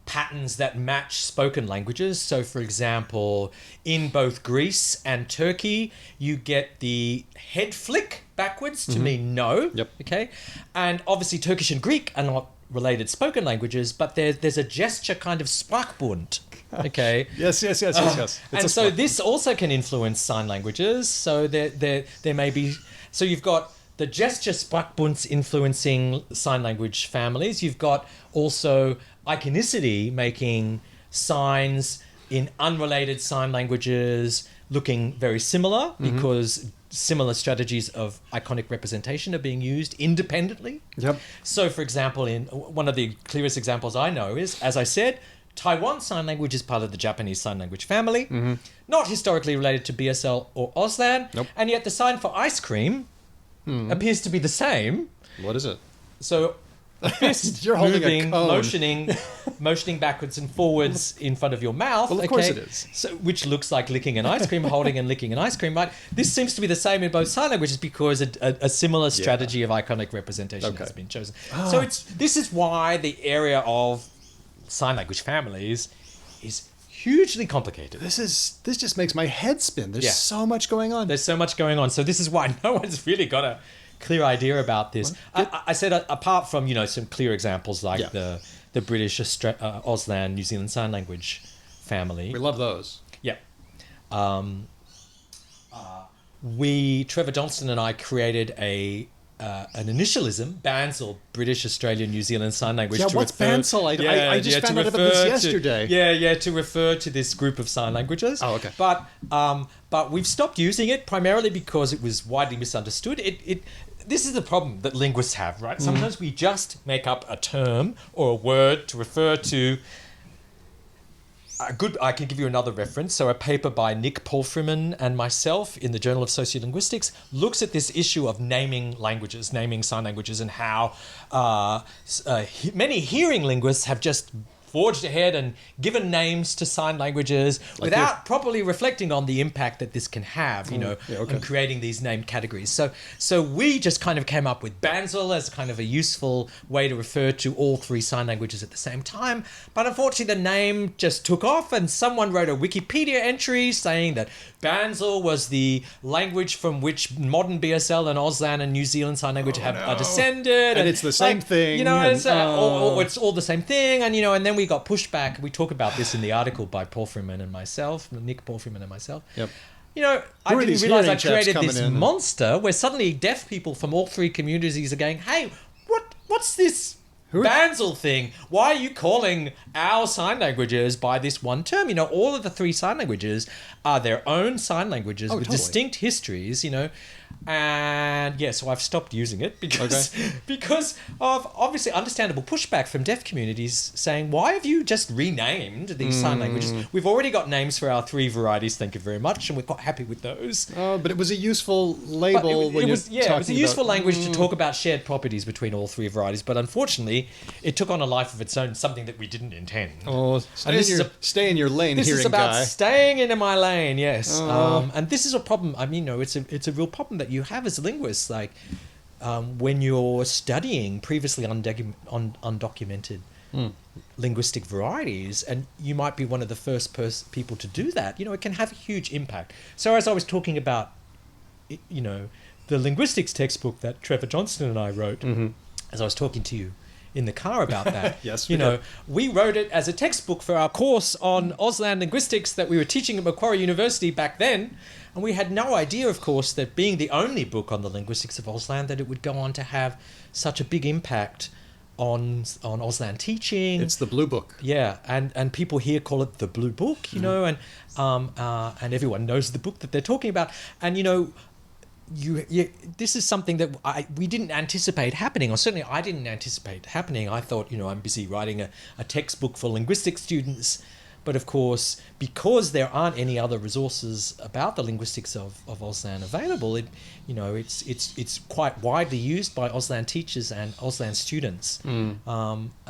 patterns that match spoken languages. So, for example, in both Greece and Turkey, you get the head flick backwards to mean no. Yep. Okay. And obviously, Turkish and Greek are not related spoken languages, but there's a gesture kind of Sprachbund. Okay. Yes. It's And a so spot. this also can influence sign languages. So there may be. So you've got the gesture Sprachbunds influencing sign language families. You've got also iconicity making signs in unrelated sign languages looking very similar because similar strategies of iconic representation are being used independently. Yep. So, for example, in one of the clearest examples I know is, as I said, Taiwan Sign Language is part of the Japanese Sign Language family, not historically related to BSL or Auslan, Nope. and yet the sign for ice cream appears to be the same. What is it? So, a fist You're holding a moving, cone. motioning backwards and forwards in front of your mouth. Well, of course it is. So, which looks like licking an ice cream, holding and licking an ice cream, right? This seems to be the same in both sign languages because a similar strategy of iconic representation has been chosen. So this is why the area of sign language families is hugely complicated. This just makes my head spin. There's Yeah. so much going on. There's so much going on. So this is why no one's really got a clear idea about this. I said apart from some clear examples like Yeah. the British Auslan New Zealand Sign Language family. We love those. Yeah. Trevor Johnston and I created an initialism, BANSL, British Australian New Zealand Sign Language. Yeah, to what's refer- BANSL? I just to found out about refer this to- yesterday. Yeah, to refer to this group of sign languages. Oh, okay. But we've stopped using it primarily because it was widely misunderstood. This is the problem that linguists have, right? Sometimes we just make up a term or a word to refer to. I can give you another reference. So a paper by Nick Palfreeman and myself in the Journal of Sociolinguistics looks at this issue of naming languages, naming sign languages, and how many hearing linguists have just forged ahead and given names to sign languages without properly reflecting on the impact that this can have, on creating these named categories. So we just kind of came up with BANSL as kind of a useful way to refer to all three sign languages at the same time. But unfortunately, the name just took off, and someone wrote a Wikipedia entry saying that BANSL was the language from which modern BSL and Auslan and New Zealand Sign Language are descended. And it's the same thing, or and, it's all the same thing. And then we got pushback. We talk about this in the article by Paul Freeman and myself, Nick Paul Freeman and myself. Yep. I are didn't these realize I hearing chaps created coming this in? monster where suddenly deaf people from all three communities are going, hey, what's this BANSL thing? Why are you calling our sign languages by this one term? All of the three sign languages are their own sign languages with totally. distinct histories, And so I've stopped using it because of obviously understandable pushback from deaf communities saying, why have you just renamed these sign languages? We've already got names for our three varieties, thank you very much, and we're quite happy with those. But it was a useful label It was a useful about, language to talk about shared properties between all three varieties, but unfortunately, it took on a life of its own, something that we didn't intend. Oh, stay in your lane, This hearing is about guy. staying into my lane, yes. And this is a problem. I mean, it's a real problem that you have as linguists, like when you're studying previously undocumented linguistic varieties, and you might be one of the first people to do that. It can have a huge impact. So as I was talking about, the linguistics textbook that Trevor Johnston and I wrote, as I was talking to you in the car about that. Yes, we wrote it as a textbook for our course on Auslan linguistics that we were teaching at Macquarie University back then. And we had no idea, of course, that being the only book on the linguistics of Auslan, that it would go on to have such a big impact on Auslan teaching. It's the blue book. Yeah, and people here call it the Blue Book, and everyone knows the book that they're talking about. And this is something that we didn't anticipate happening, or certainly I didn't anticipate happening. I thought, I'm busy writing a textbook for linguistics students, But of course, because there aren't any other resources about the linguistics of Auslan available, it's quite widely used by Auslan teachers and Auslan students.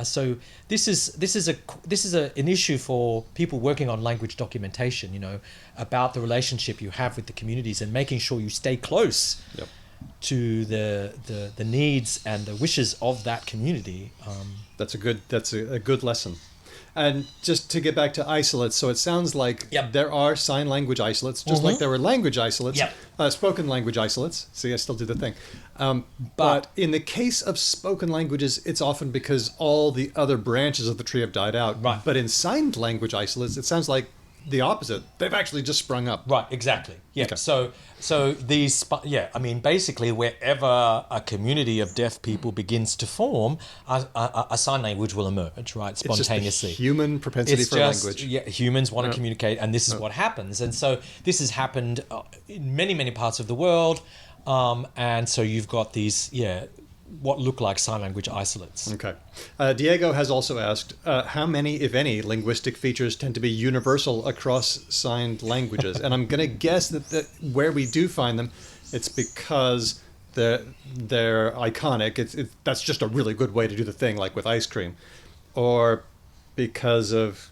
So this is an issue for people working on language documentation. About the relationship you have with the communities and making sure you stay close. Yep. To the needs and the wishes of that community. That's a good lesson. And just to get back to isolates, so it sounds like there are sign language isolates, just like there were language isolates, spoken language isolates. See, I still do the thing. But in the case of spoken languages, it's often because all the other branches of the tree have died out. Right. But in signed language isolates, it sounds like the opposite. They've actually just sprung up. Right, exactly. Yeah. Okay. So these, basically wherever a community of deaf people begins to form, a sign language will emerge, right, spontaneously. It's just the human propensity for language. Yeah, humans want to communicate, and this is what happens. And so this has happened in many, many parts of the world. And so you've got these, what look like sign language isolates. Okay. Diego has also asked, how many, if any, linguistic features tend to be universal across signed languages? And I'm going to guess that where we do find them, it's because they're iconic. That's just a really good way to do the thing, like with ice cream. Or because of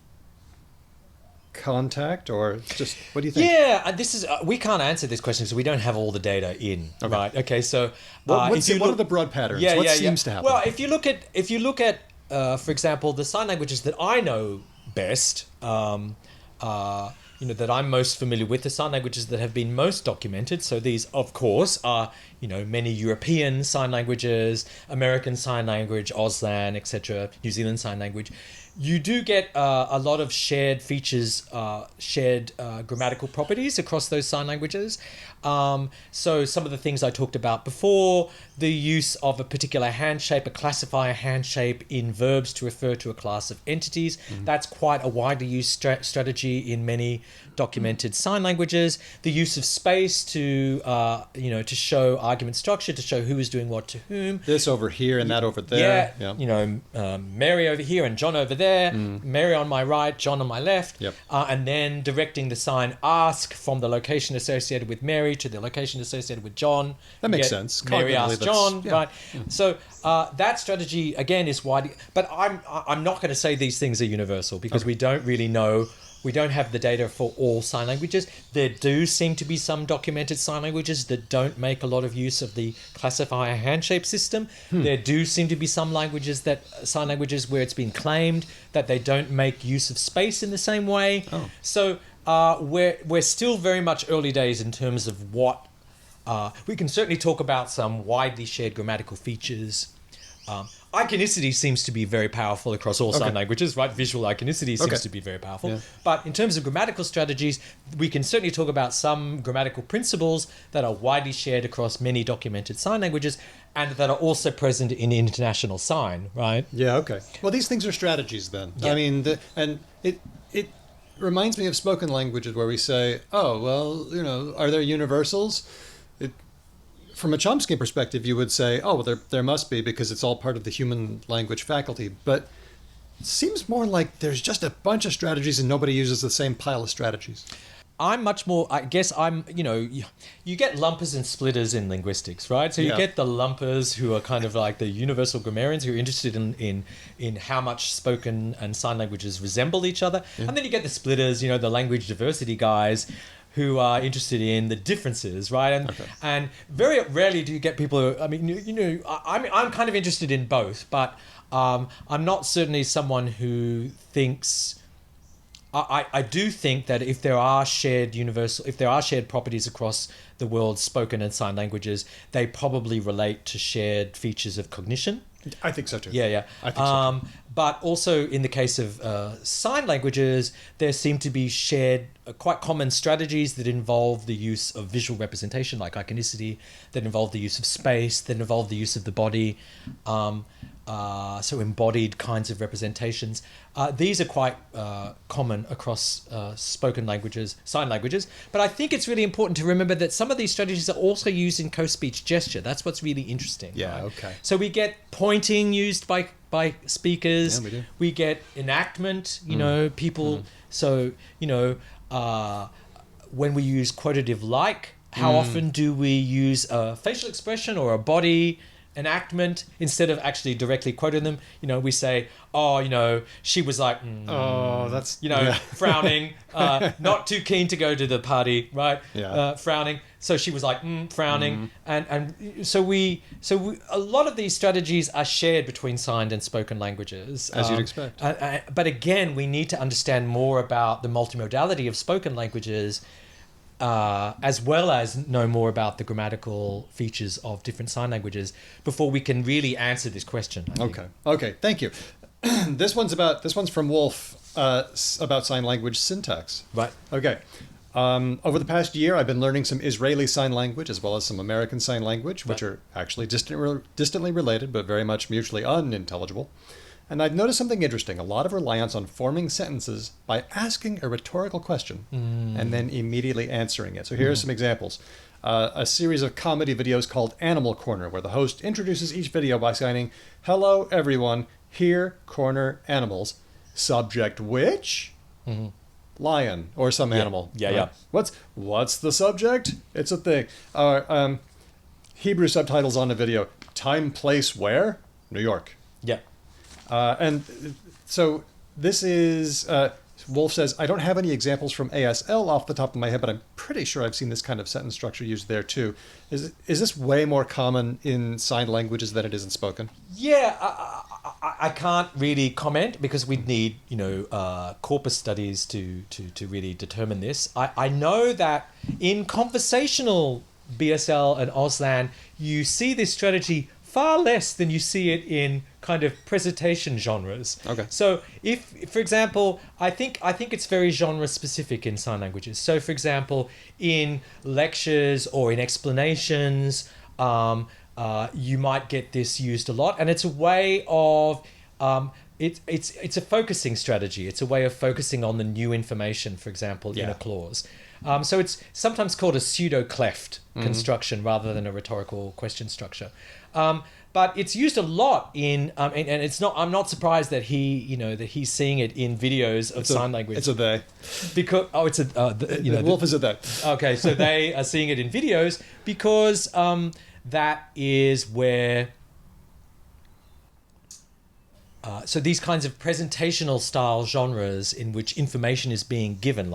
contact, or just, what do you think? Yeah, this is we can't answer this question because we don't have all the data in. Okay. Right. Okay. So what are the broad patterns? What seems to happen? Well, if you look at for example, the sign languages that I know best, that I'm most familiar with, the sign languages that have been most documented. So these, of course, are many European sign languages, American Sign Language, Auslan, etc., New Zealand Sign Language. You do get a lot of shared features, shared grammatical properties across those sign languages. So some of the things I talked about before, the use of a particular hand shape, a classifier hand shape in verbs to refer to a class of entities. That's quite a widely used strategy in many documented sign languages. The use of space to show argument structure, to show who is doing what to whom. This over here and that over there. Yeah. Mary over here and John over there. Mary on my right, John on my left. Yep. And then directing the sign ask from the location associated with Mary to the location associated with John. That makes sense. Mary asks John, right? Yeah. So that strategy again is widely, but I'm not going to say these things are universal because we don't really know. We don't have the data for all sign languages. There do seem to be some documented sign languages that don't make a lot of use of the classifier handshape system. There do seem to be some sign languages where it's been claimed that they don't make use of space in the same way. Oh. So we're still very much early days in terms of what we can certainly talk about some widely shared grammatical features. Iconicity seems to be very powerful across all sign languages, right? Visual iconicity seems to be very powerful. Yeah. But in terms of grammatical strategies, we can certainly talk about some grammatical principles that are widely shared across many documented sign languages and that are also present in international sign, right? Yeah, okay. Well, these things are strategies then. Yeah. I mean, it reminds me of spoken languages where we say, oh, well, are there universals? From a Chomsky perspective, you would say, oh, well, there must be because it's all part of the human language faculty. But it seems more like there's just a bunch of strategies and nobody uses the same pile of strategies. I'm much more, I guess you get lumpers and splitters in linguistics, right? So you get the lumpers who are kind of like the universal grammarians who are interested in how much spoken and sign languages resemble each other. Yeah. And then you get the splitters, the language diversity guys who are interested in the differences, right? And very rarely do you get people who, I'm kind of interested in both, but I'm not certainly someone who thinks... I do think that if there are shared properties across the world's spoken and sign languages, they probably relate to shared features of cognition. I think so too. Yeah. I think so too. But also in the case of sign languages, there seem to be shared, quite common strategies that involve the use of visual representation, like iconicity, that involve the use of space, that involve the use of the body. So embodied kinds of representations. These are quite common across spoken languages, sign languages. But I think it's really important to remember that some of these strategies are also used in co-speech gesture. That's what's really interesting. Yeah, right? okay. So we get pointing used by by speakers. Yeah, we do. We get enactment, people. So, when we use quotative like, how often do we use a facial expression or a body enactment instead of actually directly quoting them? We say, she was like, Oh, that's frowning, not too keen to go to the party, right? Yeah. Frowning. So she was like, frowning, and so we a lot of these strategies are shared between signed and spoken languages, As you'd expect. But again, we need to understand more about the multimodality of spoken languages, as well as know more about the grammatical features of different sign languages before we can really answer this question. I think. Okay. Thank you. This one's from Wolf about sign language syntax. Right. Okay. Over the past year, I've been learning some Israeli Sign Language as well as some American Sign Language, which are actually distantly related but very much mutually unintelligible. And I've noticed something interesting, a lot of reliance on forming sentences by asking a rhetorical question and then immediately answering it. So here are some examples. A series of comedy videos called Animal Corner, where the host introduces each video by saying, "Hello, everyone. Here, corner, animals. Subject which? Lion or some animal." Yeah. What's the subject? It's a thing. Hebrew subtitles on a video. Time, place, where? New York. Yeah. And so this is, Wolf says, I don't have any examples from ASL off the top of my head, but I'm pretty sure I've seen this kind of sentence structure used there too. Is this way more common in signed languages than it is in spoken? Yeah, I can't really comment because we'd need, corpus studies to really determine this. I know that in conversational BSL and Auslan, you see this strategy far less than you see it in kind of presentation genres. Okay. So if, for example, I think it's very genre specific in sign languages. So for example, in lectures or in explanations, you might get this used a lot, and it's a way of it's a focusing strategy. It's a way of focusing on the new information, for example, in a clause. So it's sometimes called a pseudo-cleft construction rather than a rhetorical question structure. But it's used a lot in, and it's not. I'm not surprised that he's seeing it in videos of sign language. It's a they. Because Wolf is a they. Okay, so they are seeing it in videos because that is where. So these kinds of presentational style genres in which information is being given,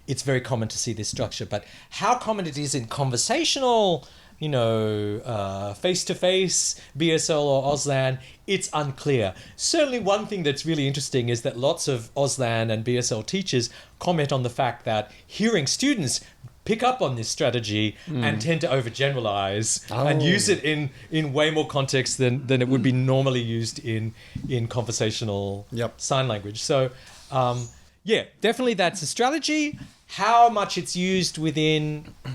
it's very common to see this structure. But how common it is in conversational, face-to-face BSL or Auslan, it's unclear. Certainly one thing that's really interesting is that lots of Auslan and BSL teachers comment on the fact that hearing students pick up on this strategy and tend to overgeneralize and use it in way more context than it would be normally used in conversational sign language. So, definitely that's a strategy. How much it's used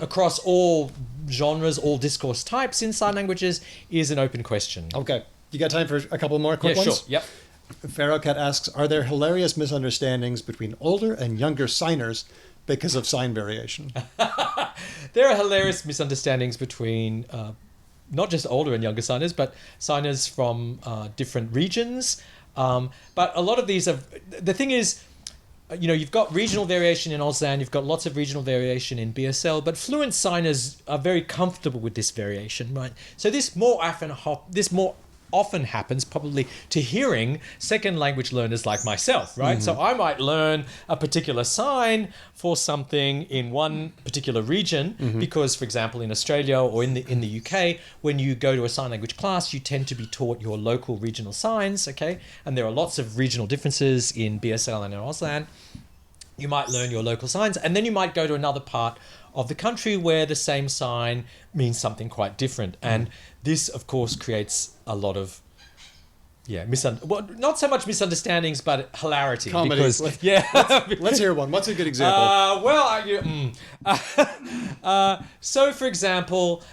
across all genres, all discourse types in sign languages is an open question. Okay. You got time for a couple more quick ones? Sure. Yep. Pharaoh Cat asks, are there hilarious misunderstandings between older and younger signers because of sign variation? There are hilarious misunderstandings between not just older and younger signers, but signers from different regions. But a lot of these the thing is, you've got regional variation in Auslan, you've got lots of regional variation in BSL, but fluent signers are very comfortable with this variation, right? So this more often happens probably to hearing second language learners like myself, right? So I might learn a particular sign for something in one particular region because, for example, in Australia or in the UK, when you go to a sign language class, you tend to be taught your local regional signs, okay? And there are lots of regional differences in BSL and in Auslan. You might learn your local signs, and then you might go to another part of the country where the same sign means something quite different. And this, of course, creates a lot of, not so much misunderstandings, but hilarity. Comedy. Because, Let's hear one. What's a good example? So, for example,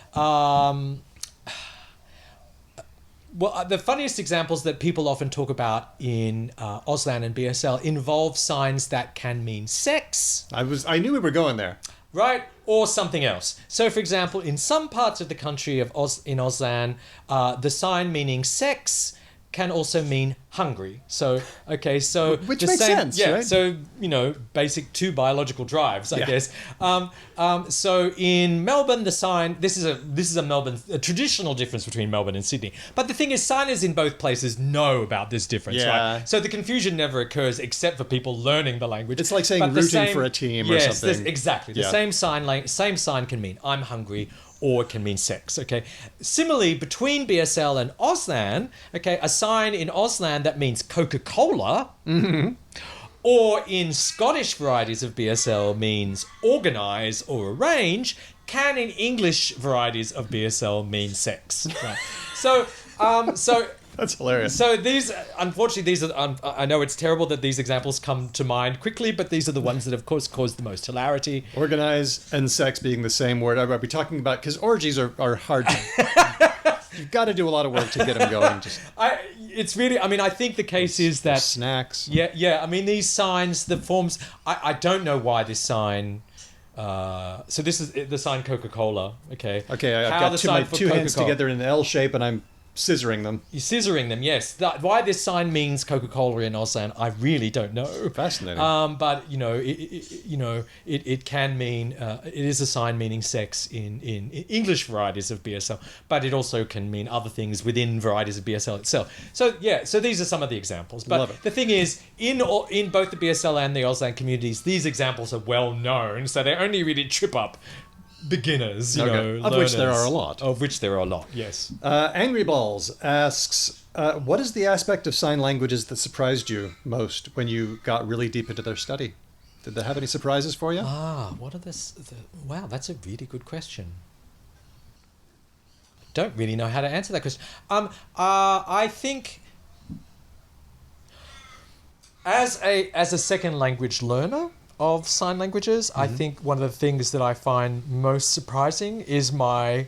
the funniest examples that people often talk about in Auslan and BSL involve signs that can mean sex. I knew we were going there. Right? Or something else. So, for example, in some parts of the country in Auslan, the sign meaning sex can also mean hungry. So, okay, so Which the makes same, sense, yeah. right? So, basic two biological drives, I Yeah. guess. So in Melbourne, the sign. This is a traditional difference between Melbourne and Sydney. But the thing is, signers in both places know about this difference, Yeah. right? So the confusion never occurs, except for people learning the language. It's like saying But the rooting for a team or yes, something. exactly. The Yeah. same sign can mean I'm hungry, or it can mean sex. Okay. Similarly, between BSL and Auslan, okay, a sign in Auslan that means Coca-Cola, or in Scottish varieties of BSL means organize or arrange, can in English varieties of BSL mean sex. Right. So. That's hilarious. So unfortunately, these are. I know it's terrible that these examples come to mind quickly, but these are the ones that, of course, cause the most hilarity. Organize and sex being the same word. I'll be talking about, because orgies are hard to... You've got to do a lot of work to get them going. Just It's really. I mean, I think the case is that. snacks. Yeah. I mean, these signs, the forms. I don't know why this sign. So this is the sign Coca-Cola. Okay. Okay, I've How got the my sign for two hands Coca-Cola. together in an L shape, and I'm scissoring them. You're scissoring them, yes. Why this sign means Coca-Cola in Auslan, I really don't know. Fascinating. But it can mean it is a sign meaning sex in English varieties of BSL, but it also can mean other things within varieties of BSL itself. So yeah, so these are some of the examples. But Love it. the thing is, in both the BSL and the Auslan communities, these examples are well known, so they only really trip up beginners, Okay. Of which there learners. are a lot. Of which there are a lot, yes. Angry Balls asks, what is the aspect of sign languages that surprised you most when you got really deep into their study? Did they have any surprises for you? What are wow, that's a really good question. Don't really know how to answer that question. I think as a second language learner of sign languages, I think one of the things that I find most surprising is my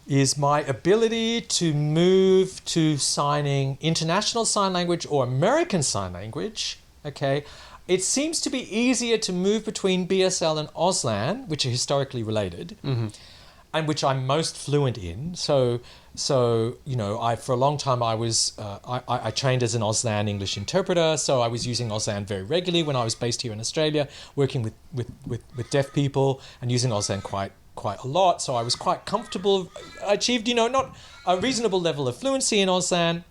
ability to move to signing international sign language or American sign language. Okay, it seems to be easier to move between BSL and Auslan, which are historically related, and which I'm most fluent in. So I for a long time I was I trained as an Auslan English interpreter, so I was using Auslan very regularly when I was based here in Australia, working with deaf people and using Auslan quite a lot. So I was quite comfortable. I achieved not a reasonable level of fluency in Auslan.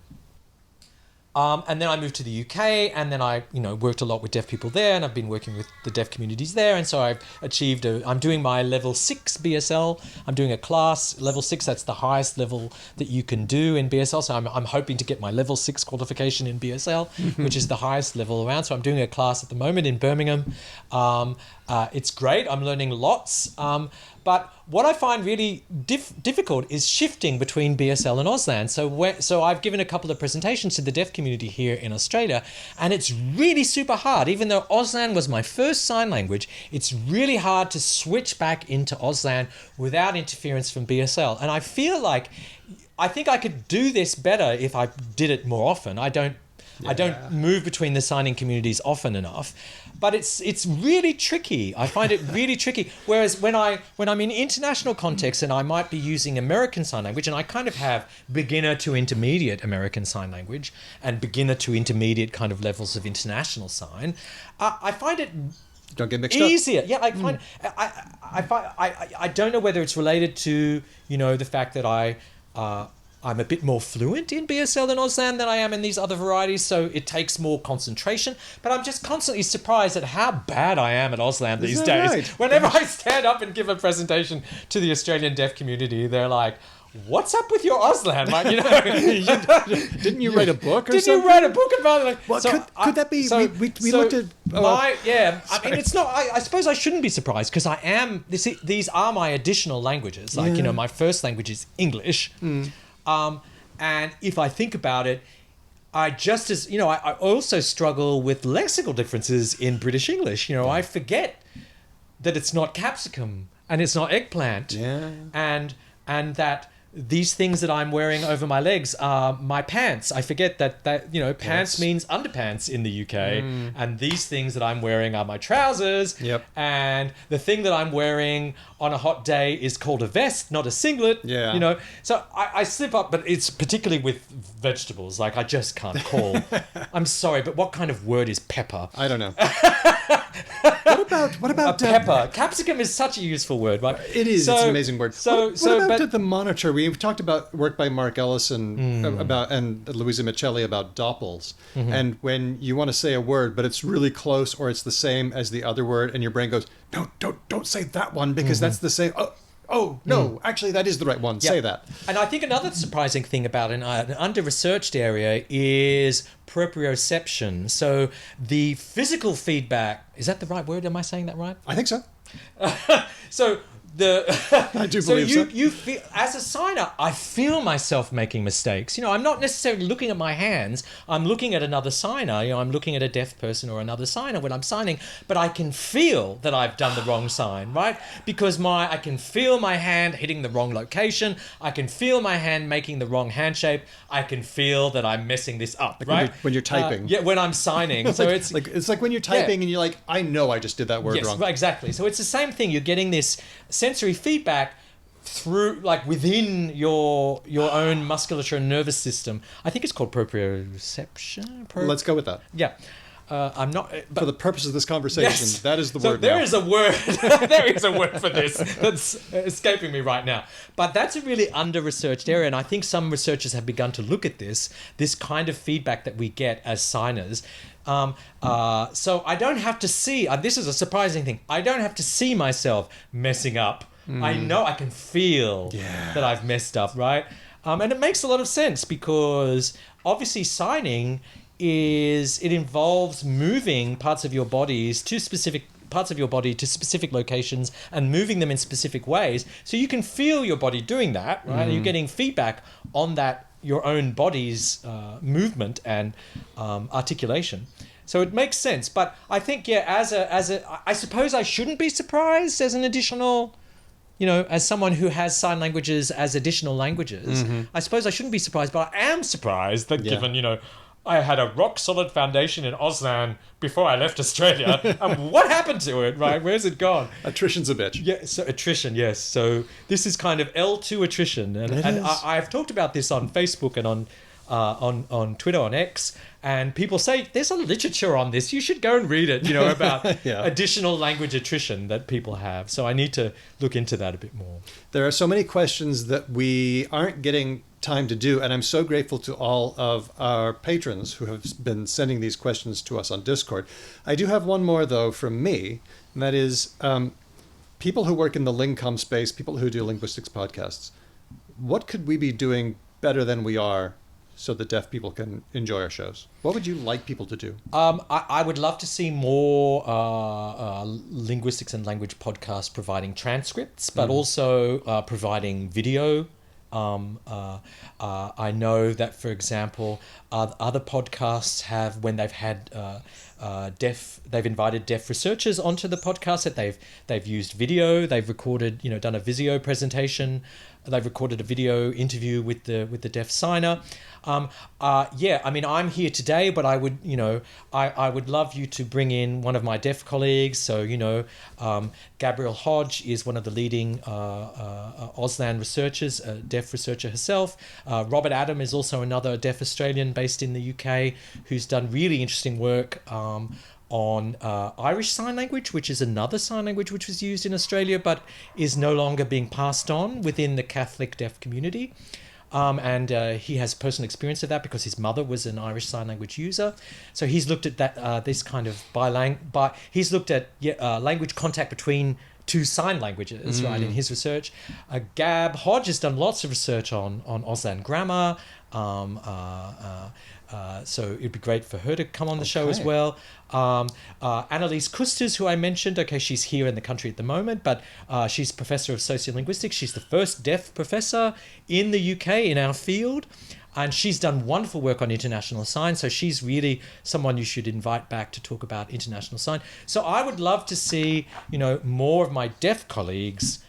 And then I moved to the UK, and then I, worked a lot with deaf people there, and I've been working with the deaf communities there, and so I've achieved I'm doing my level 6 BSL. I'm doing a class, level 6, that's the highest level that you can do in BSL, so I'm hoping to get my level 6 qualification in BSL, which is the highest level around, so I'm doing a class at the moment in Birmingham. It's great, I'm learning lots, but what I find really difficult is shifting between BSL and Auslan. So I've given a couple of presentations to the deaf community here in Australia, and it's really super hard. Even though Auslan was my first sign language, it's really hard to switch back into Auslan without interference from BSL. And I think I could do this better if I did it more often. I don't move between the signing communities often enough, but it's really tricky. I find it really tricky. Whereas when I'm in international context and I might be using American Sign Language, and I kind of have beginner to intermediate American Sign Language and beginner to intermediate kind of levels of international sign, I find it Don't get mixed up. easier. Yeah, I find I don't know whether it's related to the fact that I'm a bit more fluent in BSL and Auslan than I am in these other varieties, so it takes more concentration. But I'm just constantly surprised at how bad I am at Auslan these that days. right? Whenever I stand up and give a presentation to the Australian deaf community, they're like, "What's up with your Auslan?" Like, Didn't you write a book or did something? you write a book about it? Like, Well, could that be... so- we so looked at... I mean, it's not. I suppose I shouldn't be surprised because I am. These are my additional languages. Like my first language is English, and if I think about it, I also struggle with lexical differences in British English. I forget that it's not capsicum and it's not eggplant, and that these things that I'm wearing over my legs are my pants. I forget that pants Yes. means underpants in the UK, and these things that I'm wearing are my trousers. Yep. And the thing that I'm wearing on a hot day is called a vest, not a singlet. Yeah. So I slip up, but it's particularly with vegetables. Like I just can't call. I'm sorry, but what kind of word is pepper? I don't know. What about Pepper. Capsicum is such a useful word, right? It is. It's an amazing word. What about the monitor? We've talked about work by Mark Ellison about and Louisa Michelli about doppels. And when you want to say a word, but it's really close or it's the same as the other word, and your brain goes, no, don't say that one because that's the same. Oh no, actually that is the right one. Yeah. Say that. And I think another surprising thing about an under-researched area is proprioception. So the physical feedback, is that the right word? Am I saying that right? I think so. So I do believe so. You feel, as a signer, I feel myself making mistakes. I'm not necessarily looking at my hands. I'm looking at another signer. I'm looking at a deaf person or another signer when I'm signing, but I can feel that I've done the wrong sign, right? Because I can feel my hand hitting the wrong location. I can feel my hand making the wrong hand shape. I can feel that I'm messing this up, right? When you're typing. When I'm signing. So it's like when you're typing and you're like, I know I just did that word wrong. Yes, exactly. So it's the same thing. You're getting this sensory feedback through, like, within your own musculature and nervous system. I think it's called proprioception. Let's go with that. Yeah. I'm not. For the purpose of this conversation, Yes. that is the So word there now. is a word. There is a word for this that's escaping me right now. But that's a really under-researched area, and I think some researchers have begun to look at this kind of feedback that we get as signers. So I don't have to see. This is a surprising thing. I don't have to see myself messing up. I know I can feel that I've messed up, right? And it makes a lot of sense because obviously signing it involves moving parts of your bodies to specific parts of your body to specific locations and moving them in specific ways. So you can feel your body doing that, right? You're getting feedback on that, your own body's movement and articulation. So it makes sense. But I think, I suppose I shouldn't be surprised as an additional, as someone who has sign languages as additional languages. I suppose I shouldn't be surprised, but I am surprised that given, I had a rock-solid foundation in Auslan before I left Australia. And what happened to it, right? Where's it gone? Attrition's a bitch. Yeah, so attrition, yes. So this is kind of L2 attrition. And I've talked about this on Facebook and on Twitter, on X, and people say there's a literature on this. You should go and read it, about additional language attrition that people have. So I need to look into that a bit more. There are so many questions that we aren't getting time to do, and I'm so grateful to all of our patrons who have been sending these questions to us on Discord. I do have one more, though, from me, and that is people who work in the Lingcom space, people who do linguistics podcasts. What could we be doing better than we are so that deaf people can enjoy our shows? What would you like people to do? I would love to see more linguistics and language podcasts providing transcripts, but also providing video. I know that, for example, other podcasts have, when they've had they've invited deaf researchers onto the podcast, that they've used video, they've recorded, done a Visio presentation, they've recorded a video interview with the deaf signer. I'm here today, but I would, I would love you to bring in one of my deaf colleagues. So, Gabrielle Hodge is one of the leading Auslan researchers, a deaf researcher herself. Robert Adam is also another deaf Australian based in the UK who's done really interesting work on Irish Sign Language, which is another sign language which was used in Australia but is no longer being passed on within the Catholic deaf community. And he has personal experience of that because his mother was an Irish Sign Language user. So he's looked at that this kind of he's looked at language contact between two sign languages, right, in his research. Gab Hodge has done lots of research on Auslan grammar. So it'd be great for her to come on the show as well. Annalise Custers, who I mentioned, she's here in the country at the moment, but she's Professor of Sociolinguistics. She's the first deaf professor in the UK in our field, and she's done wonderful work on international sign. So she's really someone you should invite back to talk about international sign. So I would love to see, more of my deaf colleagues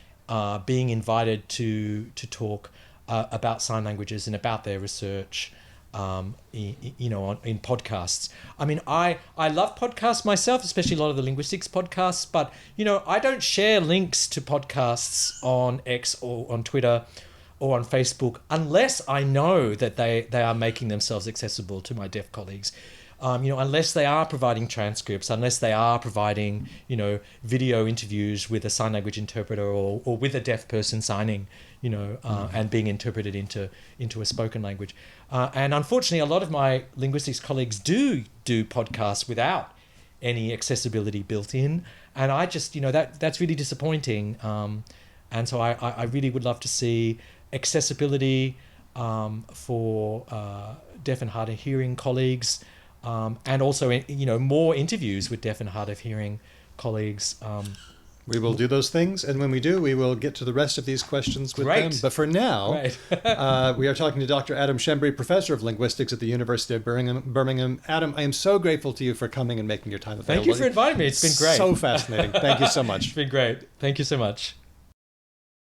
being invited to talk about sign languages and about their research. In podcasts. I mean, I love podcasts myself, especially a lot of the linguistics podcasts, but, I don't share links to podcasts on X or on Twitter or on Facebook unless I know that they are making themselves accessible to my deaf colleagues. Unless they are providing transcripts, unless they are providing, video interviews with a sign language interpreter or with a deaf person signing, and being interpreted into a spoken language. And unfortunately, a lot of my linguistics colleagues do podcasts without any accessibility built in. And I just, that's really disappointing. And so I really would love to see accessibility for deaf and hard of hearing colleagues, and also, more interviews with deaf and hard of hearing colleagues. We will do those things, and when we do, we will get to the rest of these questions with them. But for now, we are talking to Dr. Adam Schembri, Professor of Linguistics at the University of Birmingham. Adam, I am so grateful to you for coming and making your time available. Thank you for inviting me. It's been great. So fascinating. Thank you so much. It's been great. Thank you so much.